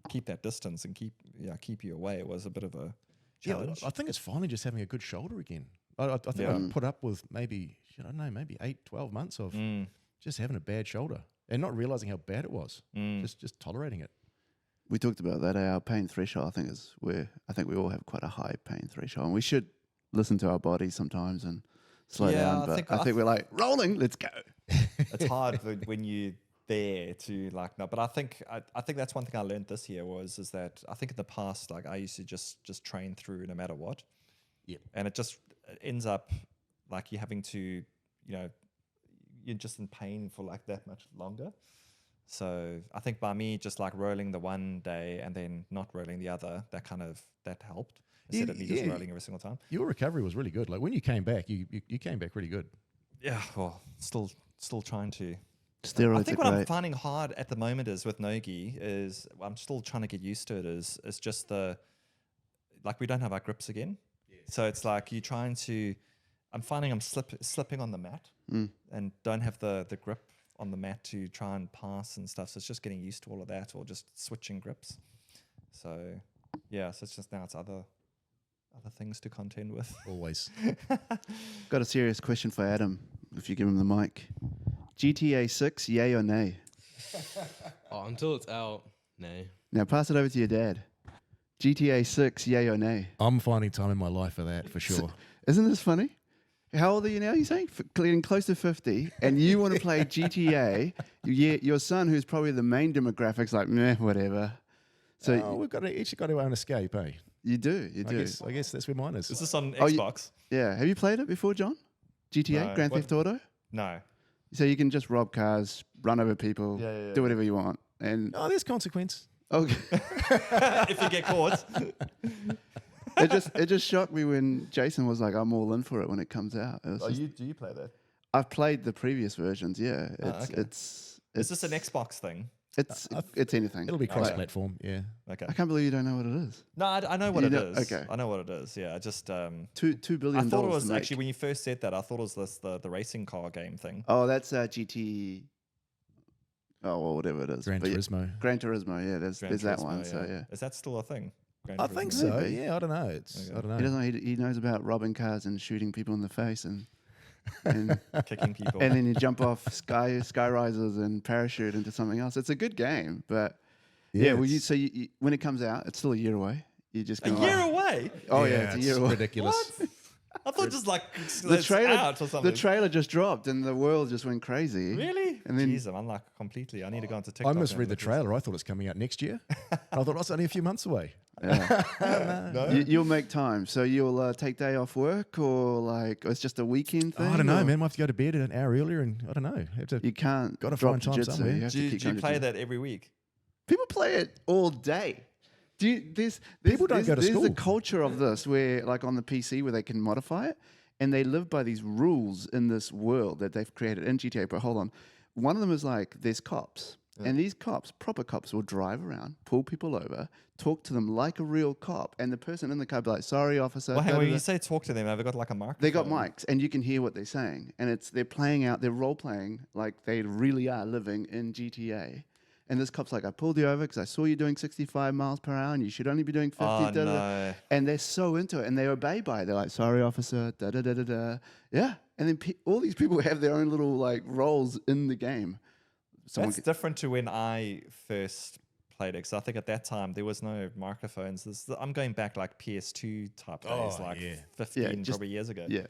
S1: keep that distance and keep you away. It was a bit of a challenge.
S3: I think it's finally just having a good shoulder again. I think I put up with maybe 8, 12 months of just having a bad shoulder and not realizing how bad it was. Just tolerating it.
S2: We talked about that. Our pain threshold, I think we all have quite a high pain threshold, and we should listen to our bodies sometimes and slow down. But I think we're like rolling. Let's go.
S1: It's hard when you're there to like no. But I think that's one thing I learned this year is that I think in the past like I used to just train through no matter what.
S3: Yeah.
S1: And it just ends up like you're having to you're just in pain for like that much longer. So I think by me just like rolling the one day and then not rolling the other, that helped instead of me just rolling every single time.
S3: Your recovery was really good. Like when you came back, you came back really good.
S1: Yeah, well, still trying to.
S2: Steroids
S1: I think
S2: are
S1: what
S2: great.
S1: I'm finding hard at the moment is with Nogi is I'm still trying to get used to it. Is just we don't have our grips again, so it's like you're trying to. I'm finding I'm slipping on the mat and don't have the grip on the mat to try and pass and stuff. So it's just getting used to all of that or just switching grips. So yeah, so it's just now it's other things to contend with.
S3: Always.
S2: Got a serious question for Adam, if you give him the mic. GTA 6, yay or nay?
S4: Until it's out, nay.
S2: Now pass it over to your dad. GTA 6, yay or nay?
S3: I'm finding time in my life for that, for sure.
S2: Isn't this funny? How old are you now, you saying? Getting close to 50, and you want to play GTA. Your son, who's probably the main demographics, like, meh, whatever. So
S3: we've each got our own escape, eh?
S2: You do.
S3: I guess that's where mine is.
S1: Is this on Xbox?
S2: Yeah. Have you played it before, John? GTA,
S1: No.
S2: Grand Theft Auto?
S1: No.
S2: So you can just rob cars, run over people, do whatever you want. And
S3: there's consequence.
S2: okay.
S1: If you get caught.
S2: It just shocked me when Jason was like, "I'm all in for it when it comes out." It was
S1: Do you play that?
S2: I've played the previous versions. Yeah,
S1: Okay.
S2: it's
S1: Is this an Xbox thing?
S2: It's anything.
S3: It'll be
S2: Like,
S3: cross-platform. Yeah.
S1: Okay.
S2: I can't believe you don't know what it is.
S1: No, I know what
S2: You
S1: it
S2: know-
S1: is.
S2: okay.
S1: I know what it is. Yeah, I just
S2: $2 billion.
S1: I thought it
S2: to
S1: was
S2: make.
S1: actually when you first said that. I thought it was the racing car game thing.
S2: Oh, that's GT. Oh, well, whatever it is.
S3: Gran
S2: But yeah,
S3: Turismo.
S2: Gran Turismo. Yeah, there's
S1: Gran
S2: that
S1: Turismo,
S2: one. So yeah.
S1: Is that still a thing? Gran
S3: I think
S1: Turismo?
S3: so.
S2: Maybe.
S3: Yeah, I don't know. It's
S1: Okay.
S3: I don't
S2: He
S3: know.
S2: doesn't. He knows about robbing cars and shooting people in the face and
S1: Kicking people.
S2: and then you jump off sky rises and parachute into something else. It's a good game, but yeah. Well,
S3: it's-
S2: you, when it comes out, it's still a year away. You just
S1: A
S2: gonna
S1: year
S2: like-
S1: away.
S2: Oh yeah, it's a year away.
S3: ridiculous.
S1: What? I thought just like
S2: The
S1: it's
S2: trailer,
S1: out or something.
S2: the trailer just dropped and the world just went crazy.
S1: Really?
S2: And then-
S1: Jeez, I'm like completely. I need to go onto TikTok.
S3: I
S1: and
S3: misread the
S1: look at
S3: trailer. I thought it's coming out next year. I thought it's only a few months away.
S2: Yeah.
S1: No?
S2: You'll make time, so you'll take day off work, or like it's just a weekend thing.
S3: I don't know,
S2: or
S3: man. Might have to go to bed an hour earlier, and I don't know. Have to.
S2: You can't.
S3: Gotta
S2: drop
S3: find time
S2: jiu-jitsu.
S3: somewhere.
S2: You have
S1: Do
S2: to
S1: you,
S2: keep
S1: do you
S2: going to
S1: play
S2: jiu-
S1: that every week?
S2: People play it all day. Do you, there's
S3: People don't go to
S2: there's
S3: school.
S2: a culture of this where, like on the PC, where they can modify it, and they live by these rules in this world that they've created in GTA. But hold on, one of them is like there's cops, and these cops, proper cops, will drive around, pull people over, talk to them like a real cop, and the person in the car be like, "Sorry, officer."
S1: Well, hang on,
S2: da, da,
S1: when
S2: da."
S1: you say talk to them, have they got like a microphone?
S2: They got mics, and you can hear what they're saying, and they're playing out, they're role playing like they really are living in GTA. And this cop's like, "I pulled you over because I saw you doing 65 miles per hour, and you should only be doing 50."
S1: Oh,
S2: da, da, da."
S1: no.
S2: And they're so into it, and they obey by it. They're like, "Sorry, officer." Da da da da da. Yeah, and then all these people have their own little like roles in the game. Someone
S1: That's different to when I first played it. Because I think at that time there was no microphones. I'm going back like PS2 type days,
S3: Oh,
S1: like
S3: yeah.
S2: just-
S1: 15 probably years ago.
S2: yeah,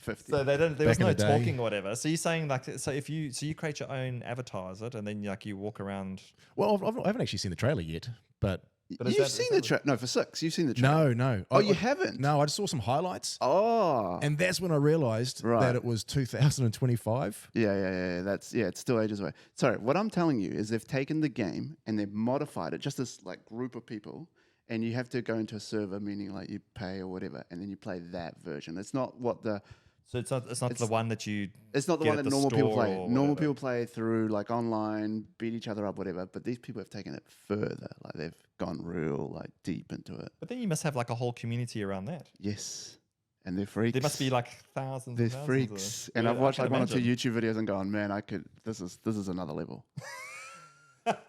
S2: 50.
S1: So they didn't. There was
S3: Back in
S1: no
S3: the day.
S1: talking or whatever. So you're saying like, so you create your own avatar, is it? And then like you walk around.
S3: Well, I haven't actually seen the trailer yet, but
S1: But is
S2: You've
S1: that-
S2: seen
S1: is
S2: the
S1: that-
S2: no for 6. You've seen the trailer.
S3: no.
S2: Oh, you haven't?
S3: No, I just saw some highlights,
S2: Oh.
S3: and that's when I realised
S2: Right.
S3: that it was 2025.
S2: Yeah. It's still ages away. Sorry, what I'm telling you is they've taken the game and they've modified it, just this like group of people, and you have to go into a server, meaning like you pay or whatever, and then you play that version. It's not what the
S1: So it's not the one that you.
S2: it's not the
S1: get
S2: one
S1: at
S2: that
S1: the
S2: normal people
S1: store
S2: play.
S1: or
S2: Normal
S1: whatever.
S2: people play through like online, beat each other up, whatever. But these people have taken it further. Like they've gone real like deep into it.
S1: But then you must have like a whole community around that.
S2: Yes, and they're freaks.
S1: There must be like thousands.
S2: There's
S1: and thousands of
S2: freaks,
S1: them.
S2: and
S1: Yeah,
S2: I've
S1: I
S2: watched
S1: can
S2: like one or two
S1: imagine.
S2: YouTube videos and gone, man, I could. This is another level.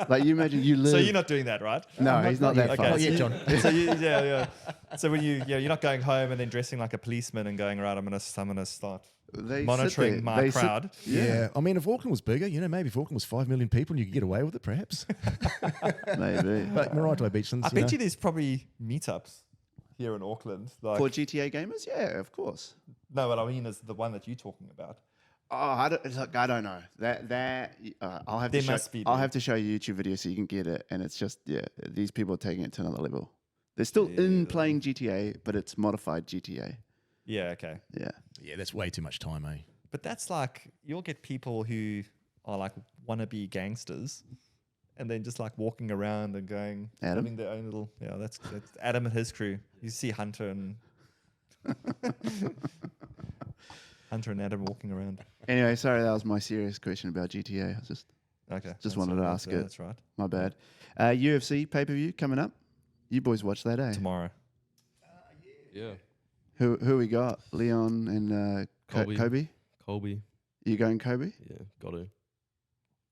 S2: Like you imagine you live.
S1: So you're not doing that, right?
S2: No, he's not that
S1: Okay,
S2: far.
S3: Not yet,
S1: so
S3: John.
S1: So yeah. So when you're not going home and then dressing like a policeman and going right. I'm gonna start
S2: They sit
S1: monitoring
S2: there.
S1: my
S2: They sit-
S1: crowd.
S3: Yeah. I mean, if Auckland was bigger, maybe if Auckland was 5 million people and you could get away with it, perhaps.
S2: Maybe.
S3: But Maraetai Beachlands,
S1: I bet you there's probably meetups here in Auckland. Like,
S2: For GTA gamers, yeah, of course.
S1: no, what I mean is the one that you're talking about.
S2: Oh, I don't know. I'll have
S1: There
S2: to show.
S1: must be,
S2: I'll
S1: dude.
S2: have to show you a YouTube video so you can get it. And it's just these people are taking it to another level. They're still in playing GTA, but it's modified GTA.
S1: Yeah, okay.
S2: Yeah.
S3: Yeah, that's way too much time, eh?
S1: But that's like you'll get people who are like wannabe gangsters, and then just like walking around and going
S2: Adam?
S1: having their own little. Yeah, that's Adam and his crew. You see Hunter and Adam walking around.
S2: Anyway, sorry, that was my serious question about GTA. I was just
S1: Okay,
S2: Just wanted to ask it.
S1: That's right.
S2: my bad. UFC pay-per-view coming up. You boys watch that, eh?
S1: Tomorrow.
S4: Yeah.
S2: Who we got? Leon and
S4: Colby.
S2: Kobe.
S4: Colby.
S2: You going Kobe?
S4: Yeah, got to.
S2: Do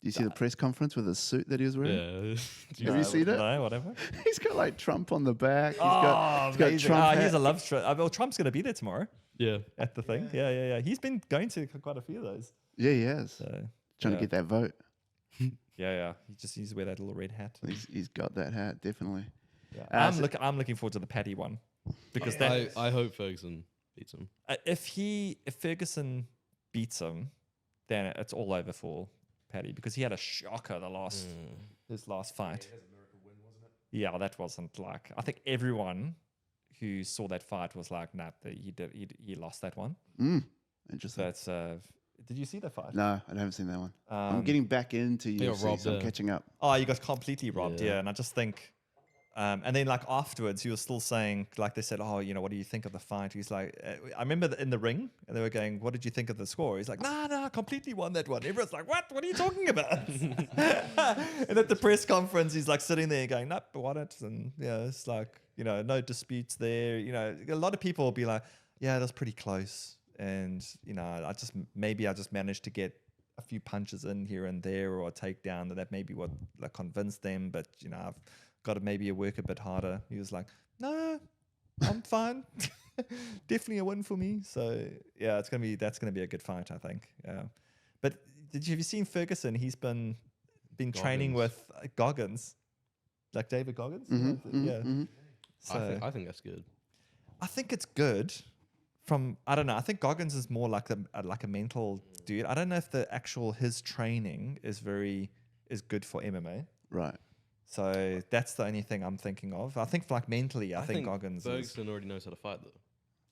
S2: you see the press conference with his suit that he was wearing?
S4: Yeah.
S2: Have you seen it?
S1: No, whatever.
S2: He's got like Trump on the back. He's
S1: Oh,
S2: got
S1: amazing.
S2: Trump
S1: He's
S2: hat.
S1: a love Trump. Well, Trump's going to be there tomorrow
S4: Yeah.
S1: at the thing. Yeah. He's been going to quite a few of those.
S2: Yeah, he has.
S1: So,
S2: Trying
S1: yeah.
S2: to get that vote.
S1: yeah. He just needs to wear that little red hat.
S2: He's got that hat, definitely.
S1: Yeah.
S2: so-
S1: I'm looking forward to the Paddy one because that
S4: I hope Ferguson beats him.
S1: if Ferguson beats him, then it's all over for Paddy because he had a shocker his last fight. Yeah, that wasn't like I think everyone who saw that fight was like, nah, he lost that one.
S2: Interesting.
S1: That's did you see that fight?
S2: No, I haven't seen that one. I'm
S1: Um,
S2: getting back into
S4: got
S2: UFC,
S4: robbed
S2: so I'm
S4: there.
S2: catching up.
S1: Oh, you got completely robbed,
S4: Yeah.
S1: yeah. And I just think And then like afterwards, he was still saying, like they said, oh, what do you think of the fight? He's like, I remember in the ring, and they were going, what did you think of the score? He's like, no, I completely won that one. Everyone's like, what? What are you talking about? And at the press conference, he's like sitting there going, nope, I won it. And it's like, no disputes there. A lot of people will be like, yeah, that's pretty close. And, I just managed to get a few punches in here and there or a takedown. That maybe what like convinced them. But, I've got to maybe work a bit harder. He was like, no, I'm fine. Definitely a win for me. So yeah, that's gonna be a good fight, I think. Yeah. But have you seen Ferguson? He's been training with Goggins, like David Goggins. Yeah. So
S4: I think that's good.
S1: I think it's good. I don't know. I think Goggins is more like a mental dude. I don't know if his training is good for MMA.
S2: Right.
S1: So that's the only thing I'm thinking of. I think like mentally, I think Goggins
S4: Ferguson already knows how to fight though.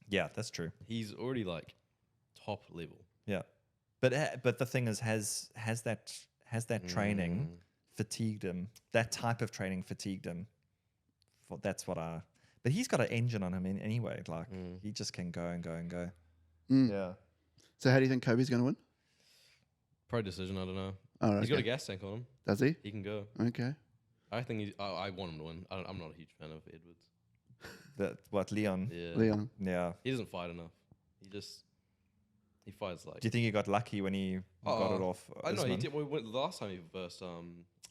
S1: Yeah, that's true.
S4: He's already like top level.
S1: Yeah, but the thing is, has that training fatigued him? That type of training fatigued him. But he's got an engine on him anyway. Like he just can go and go and go. Yeah.
S2: So how do you think Kobe's going to win?
S4: Pro decision. I don't know.
S2: Oh,
S4: He's got a gas tank on him.
S2: Does he?
S4: He can go.
S2: Okay.
S4: I think I want him to win. I'm not a huge fan of Edwards.
S1: Leon?
S4: Yeah.
S2: Leon.
S1: Yeah.
S4: He doesn't fight enough. He fights like.
S1: Do you think he got lucky when he got it off?
S4: I know he
S1: Usman?
S4: did. We went the last time he versed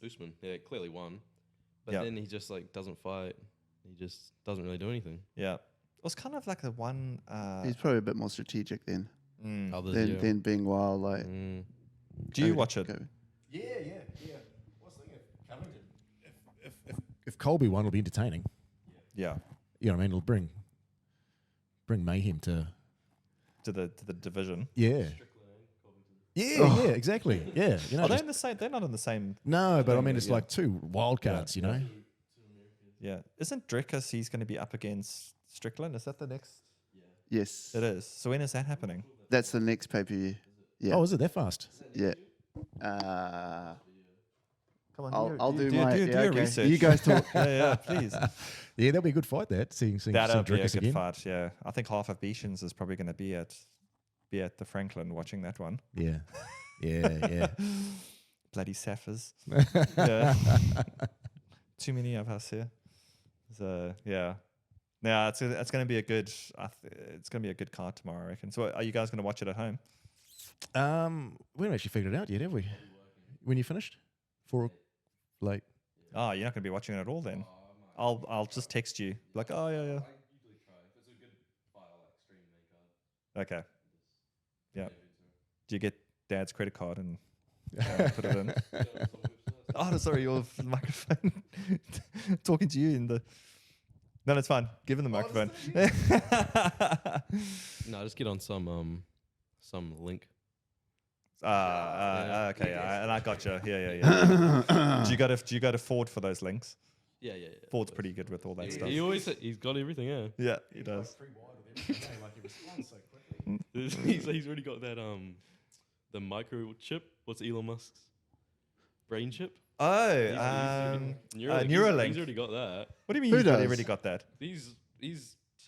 S4: Usman. Yeah, clearly won. But then he just like doesn't fight. He just doesn't really do anything.
S1: Yeah. It was kind of like the one.
S2: He's probably a bit more strategic then. Than being wild. Like.
S1: Do you watch it?
S2: Kobe.
S3: Yeah. I was thinking of Covington. If Colby won, it'll be entertaining.
S1: Yeah.
S3: You know what I mean? It'll bring mayhem to
S1: the division.
S3: Yeah. Yeah, exactly. Yeah.
S1: Are they in the same? They're not in the same.
S3: No, but I mean, it's like two wild cards, you know?
S1: Yeah. Isn't Drickus, he's going to be up against Strickland? Is that the next?
S2: Yes.
S1: It is. So when is that happening?
S2: That's the next pay-per-view. Yeah.
S3: Oh, is it that fast?
S2: Yeah.
S1: Come on,
S2: I'll do
S1: your
S2: okay.
S1: research.
S2: You guys talk.
S1: yeah, please.
S3: Yeah, that'll be a good fight, seeing
S1: That'll be a
S3: Drickus
S1: good
S3: again.
S1: fight, yeah. I think half of Beeshans is probably going to be at the Franklin watching that one.
S3: Yeah.
S1: Bloody Saffers. Yeah. Too many of us here. So, yeah. Yeah, it's going to be a good card tomorrow, I reckon. So are you guys going to watch it at home?
S3: We haven't actually figured it out yet, have we? When you finished? 4 late.
S1: Oh, you're not going to be watching it at all then? I'll just text you. Like, oh, yeah.
S4: I usually try. If it's a good fight, I'll like stream main card.
S1: Okay. Yeah. Do you get Dad's credit card and put it in? Oh, sorry, your microphone. Talking to you in the... No, it's fine. Give him the microphone.
S4: No, just get on some link.
S1: Okay, and I got you. Yeah. Do you go to Ford for those links?
S4: Yeah.
S1: Ford's pretty good with all that stuff.
S4: He's got everything. Yeah.
S1: Yeah, he does.
S4: He's already got that the microchip. What's Elon Musk's brain chip?
S1: Oh, Neuralink.
S4: He's already got that.
S1: What do you mean
S2: Who
S1: he's
S2: does?
S1: already got that?
S4: He's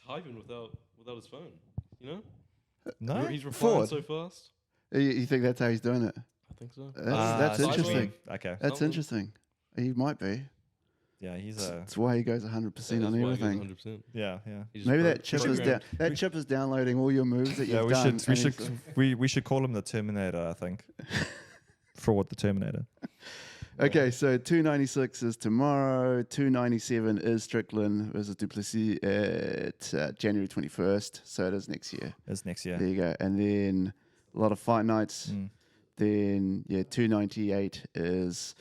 S4: typing without his phone. You know?
S1: No.
S4: He's replying
S2: Ford.
S4: so fast.
S2: You think that's how he's doing it?
S4: I think so.
S2: That's interesting.
S1: Okay.
S2: That's
S4: Someone-
S2: interesting. He might be.
S1: Yeah, he's
S2: That's why he goes 100% on everything.
S4: 100%.
S1: Yeah.
S2: Maybe that chip is that chip is downloading all your moves that
S1: Yeah,
S2: you've done.
S1: we should call him the Terminator, I think. Fraud the Terminator.
S2: Okay, so 296 is tomorrow. 297 is Strickland versus Duplessis at January 21st. So it is next year.
S1: It's next year.
S2: There you go. And then a lot of fight nights. Then 298 is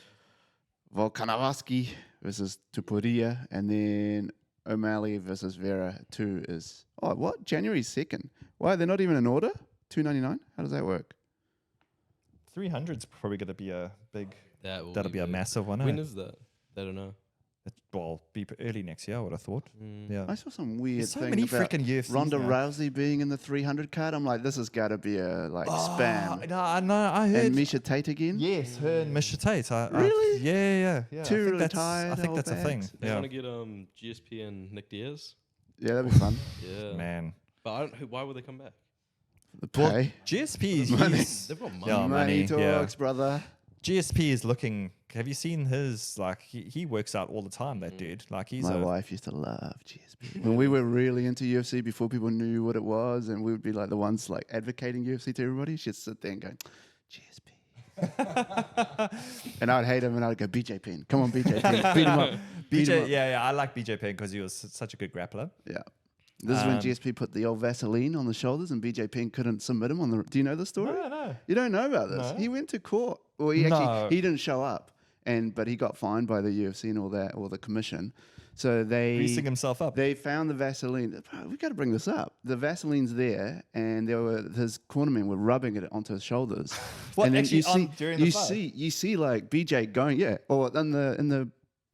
S2: Volkanovski versus Tupuria, and then O'Malley versus Vera 2 is January 2nd. Why they're not even in order? 299. How does that work?
S1: 300's probably going to be a big.
S4: That'll
S1: be a
S4: big.
S1: massive one.
S4: When
S1: eh?
S4: is that? I don't know.
S1: Well, be early next year, I would have thought. Yeah.
S2: I saw some weird
S1: There's so
S2: thing
S1: many
S2: about
S1: freaking UFCs
S2: Ronda
S1: now.
S2: Rousey being in the 300 card. I'm like, this has got to be a spam.
S1: No, I heard.
S2: And Misha Tate again.
S1: Yes, her and Misha Tate.
S2: Really?
S1: Yeah.
S2: Two
S1: I think
S2: really
S1: that's,
S2: tired
S1: I think
S2: old
S1: that's a thing.
S2: bags.
S4: They
S1: Yeah.
S4: want to get GSP and Nick Diaz.
S2: Yeah, that'd be fun.
S4: Yeah.
S1: Man.
S4: But I don't. Why would they come back?
S2: The
S1: Well,
S2: pay.
S1: GSP
S2: Money.
S1: is
S4: They've got money.
S1: Yeah,
S2: Money
S1: money, yeah.
S2: talks, brother.
S1: GSP is looking. Have you seen his? Like he works out all the time. That dude. Like he's
S2: My wife used to love GSP. When we were really into UFC before people knew what it was, and we would be like the ones like advocating UFC to everybody, she'd sit there and go, GSP. And I'd hate him and I'd go, BJ Penn. Come on, BJ Penn. Beat him up. Beat him
S1: BJ.
S2: up.
S1: Yeah. I like BJ Penn because he was such a good grappler.
S2: Yeah. This is when GSP put the old Vaseline on the shoulders and BJ Penn couldn't submit him on the. Do you know the story?
S1: No.
S2: You don't know about this?
S1: No.
S2: He went to court. Well, he didn't show up, but he got fined by the UFC and all that, or the commission. So
S1: Greasing himself up.
S2: They found the Vaseline. We got to bring this up. The Vaseline's there, and his cornermen were rubbing it onto his shoulders.
S1: What,
S2: and then
S1: actually during the fight?
S2: you see like BJ going, or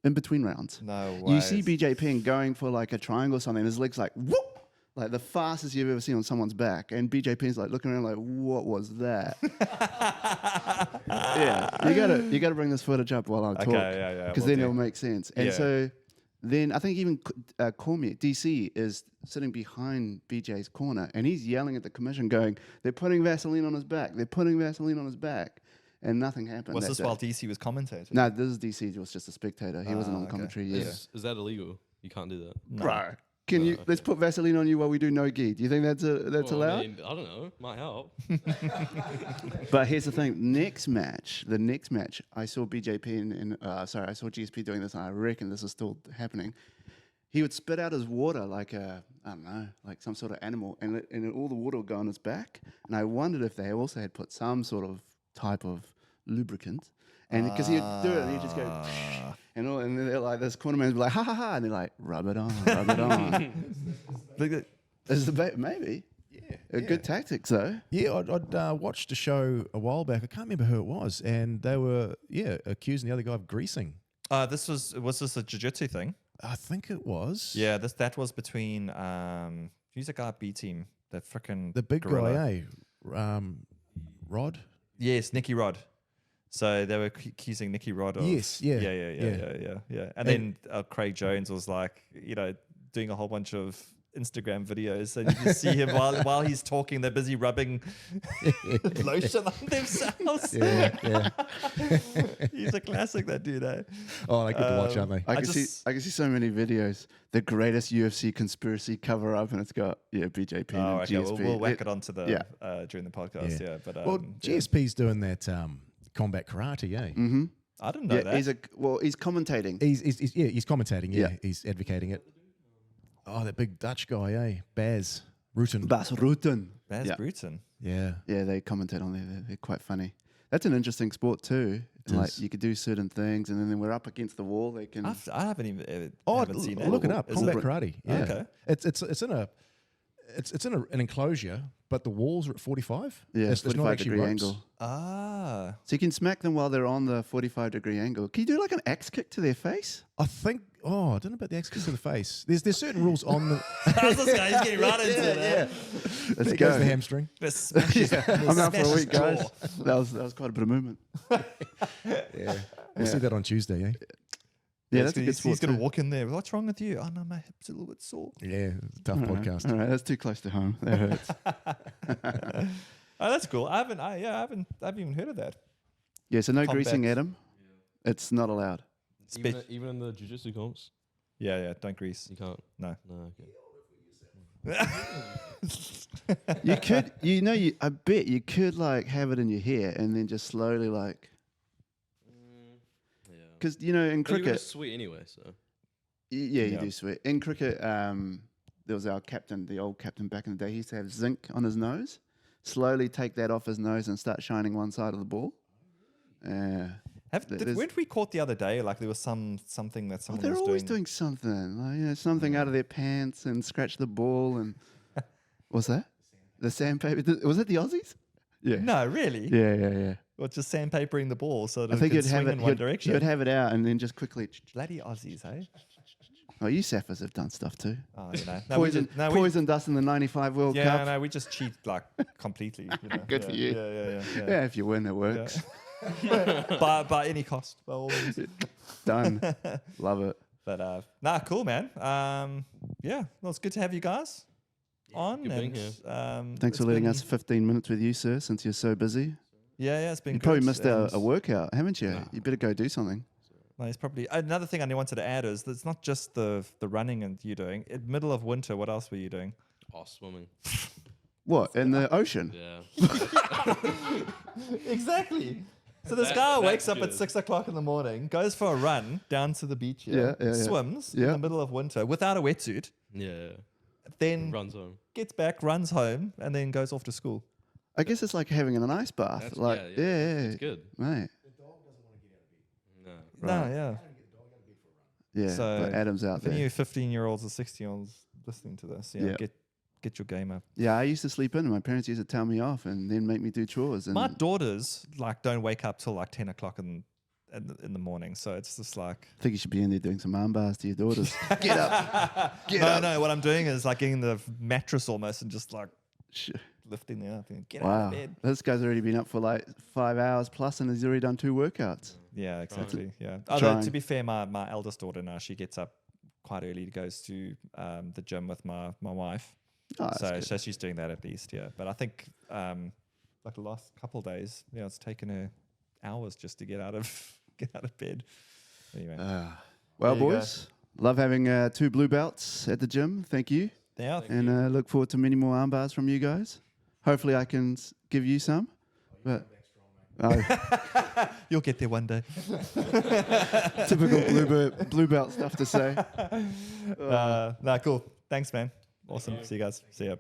S2: in between rounds.
S1: No
S2: You
S1: way.
S2: see BJ Penn going for like a triangle or something. His legs like whoop, like the fastest you've ever seen on someone's back. And BJ Penn's like looking around like, what was that? Yeah, you gotta bring this footage up while I talk.
S1: yeah.
S2: Because
S1: will
S2: then
S1: do.
S2: it'll make sense. And
S1: Yeah.
S2: so then I think even Cormier, DC, is sitting behind BJ's corner, and he's yelling at the commission, going, "They're putting Vaseline on his back. They're putting Vaseline on his back." And nothing happened.
S1: Was
S2: that
S1: this
S2: day.
S1: while DC was commentating?
S2: No, this is DC. He was just a spectator. He wasn't on the
S1: okay.
S2: commentary. Yeah.
S4: Is that illegal? You can't do that.
S1: No.
S2: Bro, can you let's put Vaseline on you while we do no gi? Do you think that's
S4: Well,
S2: allowed?
S4: I mean, I don't know. Might help.
S2: But here's the thing: the next match, I saw BJ Penn and I saw GSP doing this, and I reckon this is still happening. He would spit out his water like like some sort of animal, and all the water would go on his back. And I wondered if they also had put some sort of type of lubricant, and because he'd do it, and he'd just go. And then they're like, this cornerman's be like, ha ha ha, and they're like, rub it on.
S1: Look at
S2: Is the maybe a good tactic though.
S3: Yeah, I'd watched a show a while back. I can't remember who it was, and they were accusing the other guy of greasing.
S1: was this a jiu-jitsu thing?
S3: I think it was.
S1: Yeah, that was between who's the guy at B team? The freaking
S3: The big
S1: gorilla.
S3: guy, Rod.
S1: Yes, Nicky Rod. So they were accusing Nicky Rod of
S3: Yes, yeah.
S1: And then Craig Jones was like, doing a whole bunch of Instagram videos, and you see him while he's talking, they're busy rubbing lotion on themselves.
S3: Yeah.
S1: He's a classic, that dude. Eh?
S3: Oh, they're good to watch, aren't they?
S2: I can see so many videos. The greatest UFC conspiracy cover up, and it's got BJ Penn
S1: Oh,
S2: and
S1: okay.
S2: GSP.
S1: We'll whack it onto the
S2: yeah.
S1: during the podcast.
S3: Yeah.
S1: Yeah, but
S3: Well,
S1: yeah.
S3: GSP's doing that combat karate, eh?
S2: Mm-hmm.
S1: I didn't know that.
S2: He's commentating.
S3: He's commentating. Yeah,
S2: Yeah.
S3: he's advocating it. Oh, that big Dutch guy, eh? Baz Rutten.
S2: Bas Rutten.
S1: Baz
S2: Yeah.
S1: Bruton.
S3: Yeah.
S2: Yeah, they commentate on there. They're quite funny. That's an interesting sport too. Like
S3: is.
S2: you could do certain things, and then we're up against the wall. They can.
S1: I haven't even haven't seen it.
S3: Look it up.
S1: Is
S3: Combat
S1: it-
S3: karate. Yeah.
S1: Okay.
S3: It's in an enclosure, but the walls are at 45.
S2: Yeah,
S3: It's not
S2: 45
S3: actually
S2: degree
S3: ropes.
S2: angle.
S1: Ah.
S2: So you can smack them while they're on the 45-degree angle. Can you do like an axe kick to their face?
S3: I think. Oh, I don't know about the axe kick to the face. There's certain rules on the.
S1: How's this guy? He's getting right into it. Eh?
S2: Let's
S3: There
S2: go.
S3: goes the hamstring.
S1: Let's smash his-
S2: I'm out for a
S1: smash his
S2: week, guys.
S1: jaw.
S2: That was quite a bit of movement.
S3: Yeah. We'll see that on Tuesday, eh?
S2: Yeah, that's a good sport.
S1: He's going to
S2: too.
S1: walk in there. What's wrong with you? Oh, no, my hip's a little bit sore.
S3: Yeah, tough podcast.
S2: All right, that's too close to home. That hurts.
S1: Oh, that's cool. I haven't even heard of that.
S2: Yeah, so no
S1: Combat.
S2: greasing, Adam. It's not allowed.
S4: Even in the jiu-jitsu comps,
S1: Yeah, don't grease.
S4: you can't.
S1: No.
S4: No, okay.
S2: You could, I bet you could like have it in your hair and then just slowly like,
S4: Yeah.
S2: because in
S4: But you're gonna
S2: cricket,
S4: sweat anyway, so.
S2: you
S1: Yeah.
S2: do sweat. In cricket, there was our captain, the old captain back in the day. He used to have zinc on his nose. Slowly take that off his nose and start shining one side of the ball.
S1: Weren't we caught the other day? Like there was something that someone
S2: They're
S1: was
S2: always doing something, like, something out of their pants and scratch the ball and what's that? The sandpaper. Was it the Aussies? Yeah.
S1: No, really?
S2: Yeah.
S1: Or just sandpapering the ball so that
S2: I think
S1: it
S2: you'd
S1: can
S2: have
S1: swing
S2: it.
S1: in one direction.
S2: You'd have it out and then just quickly.
S1: Bloody Aussies, eh?
S2: Oh, you Sappers have done stuff too.
S1: Oh, we
S2: Poison,
S1: just- we-
S2: poisoned us in the '95 World
S1: Yeah,
S2: Cup.
S1: no, we just cheat like completely. You know?
S2: Good for you.
S1: Yeah.
S2: Yeah, if you win, it works.
S1: by any cost, by all means.
S2: Done. Love it.
S1: But cool, man. Yeah, well, it's good to have you guys on.
S4: good being
S1: And,
S4: here.
S2: Thanks for letting us 15 minutes with you, sir, since you're so busy.
S1: Yeah, it's been.
S2: You
S1: good.
S2: probably missed
S1: And-
S2: a workout, haven't you?
S4: Nah.
S2: You better go do something.
S1: No, it's probably another thing I wanted to add is that it's not just the running and you doing. In middle of winter, what else were you doing?
S4: Oh, swimming.
S2: What, in the ocean?
S4: Yeah.
S1: Exactly. So this
S4: That-
S1: guy
S4: that's
S1: wakes up at
S4: good.
S1: 6 o'clock in the morning, goes for a run down to the beach here,
S2: Yeah.
S1: swims in
S2: Yeah.
S1: the middle of winter without a wetsuit,
S4: Yeah.
S1: then
S4: Runs home.
S1: gets back, runs home, and then goes off to school.
S2: I guess it's like having an ice bath.
S4: That's-
S2: Like, yeah,
S4: It's good.
S2: mate.
S4: No.
S1: No,
S2: Right.
S1: yeah.
S2: Yeah,
S1: So,
S2: but Adam's out
S1: For
S2: there.
S1: you 15-year-olds or 16-year-olds listening to this,
S2: Yeah.
S1: get your game up.
S2: Yeah, I used to sleep in. And my parents used to tell me off and then make me do chores. And
S1: My daughters don't wake up till like 10 o'clock in the morning, so it's just like
S2: I think you should be in there doing some arm bars to your daughters. Get up. Get up.
S1: No, what I'm doing is like getting the mattress almost and just like
S2: Sh-
S1: lifting them up and get out
S2: Wow.
S1: of bed.
S2: This guy's already been up for like 5 hours plus and he's already done 2 workouts.
S1: Yeah, exactly. Yeah.
S2: Trying.
S1: Although to be fair, my eldest daughter now, she gets up quite early, goes to the gym with my wife.
S2: Oh, that's good.
S1: So she's doing that at least, yeah. But I think like the last couple of days, it's taken her hours just to get out of bed. Anyway,
S2: Well,
S1: There you go.
S2: boys, love having 2 blue belts at the gym. Thank you.
S1: yeah,
S2: And look forward to many more arm bars from you guys. Hopefully I can give you some. But
S1: you'll get there one day.
S2: typical blue belt stuff to say.
S1: Cool. Thanks, man. Awesome. See you guys. See ya.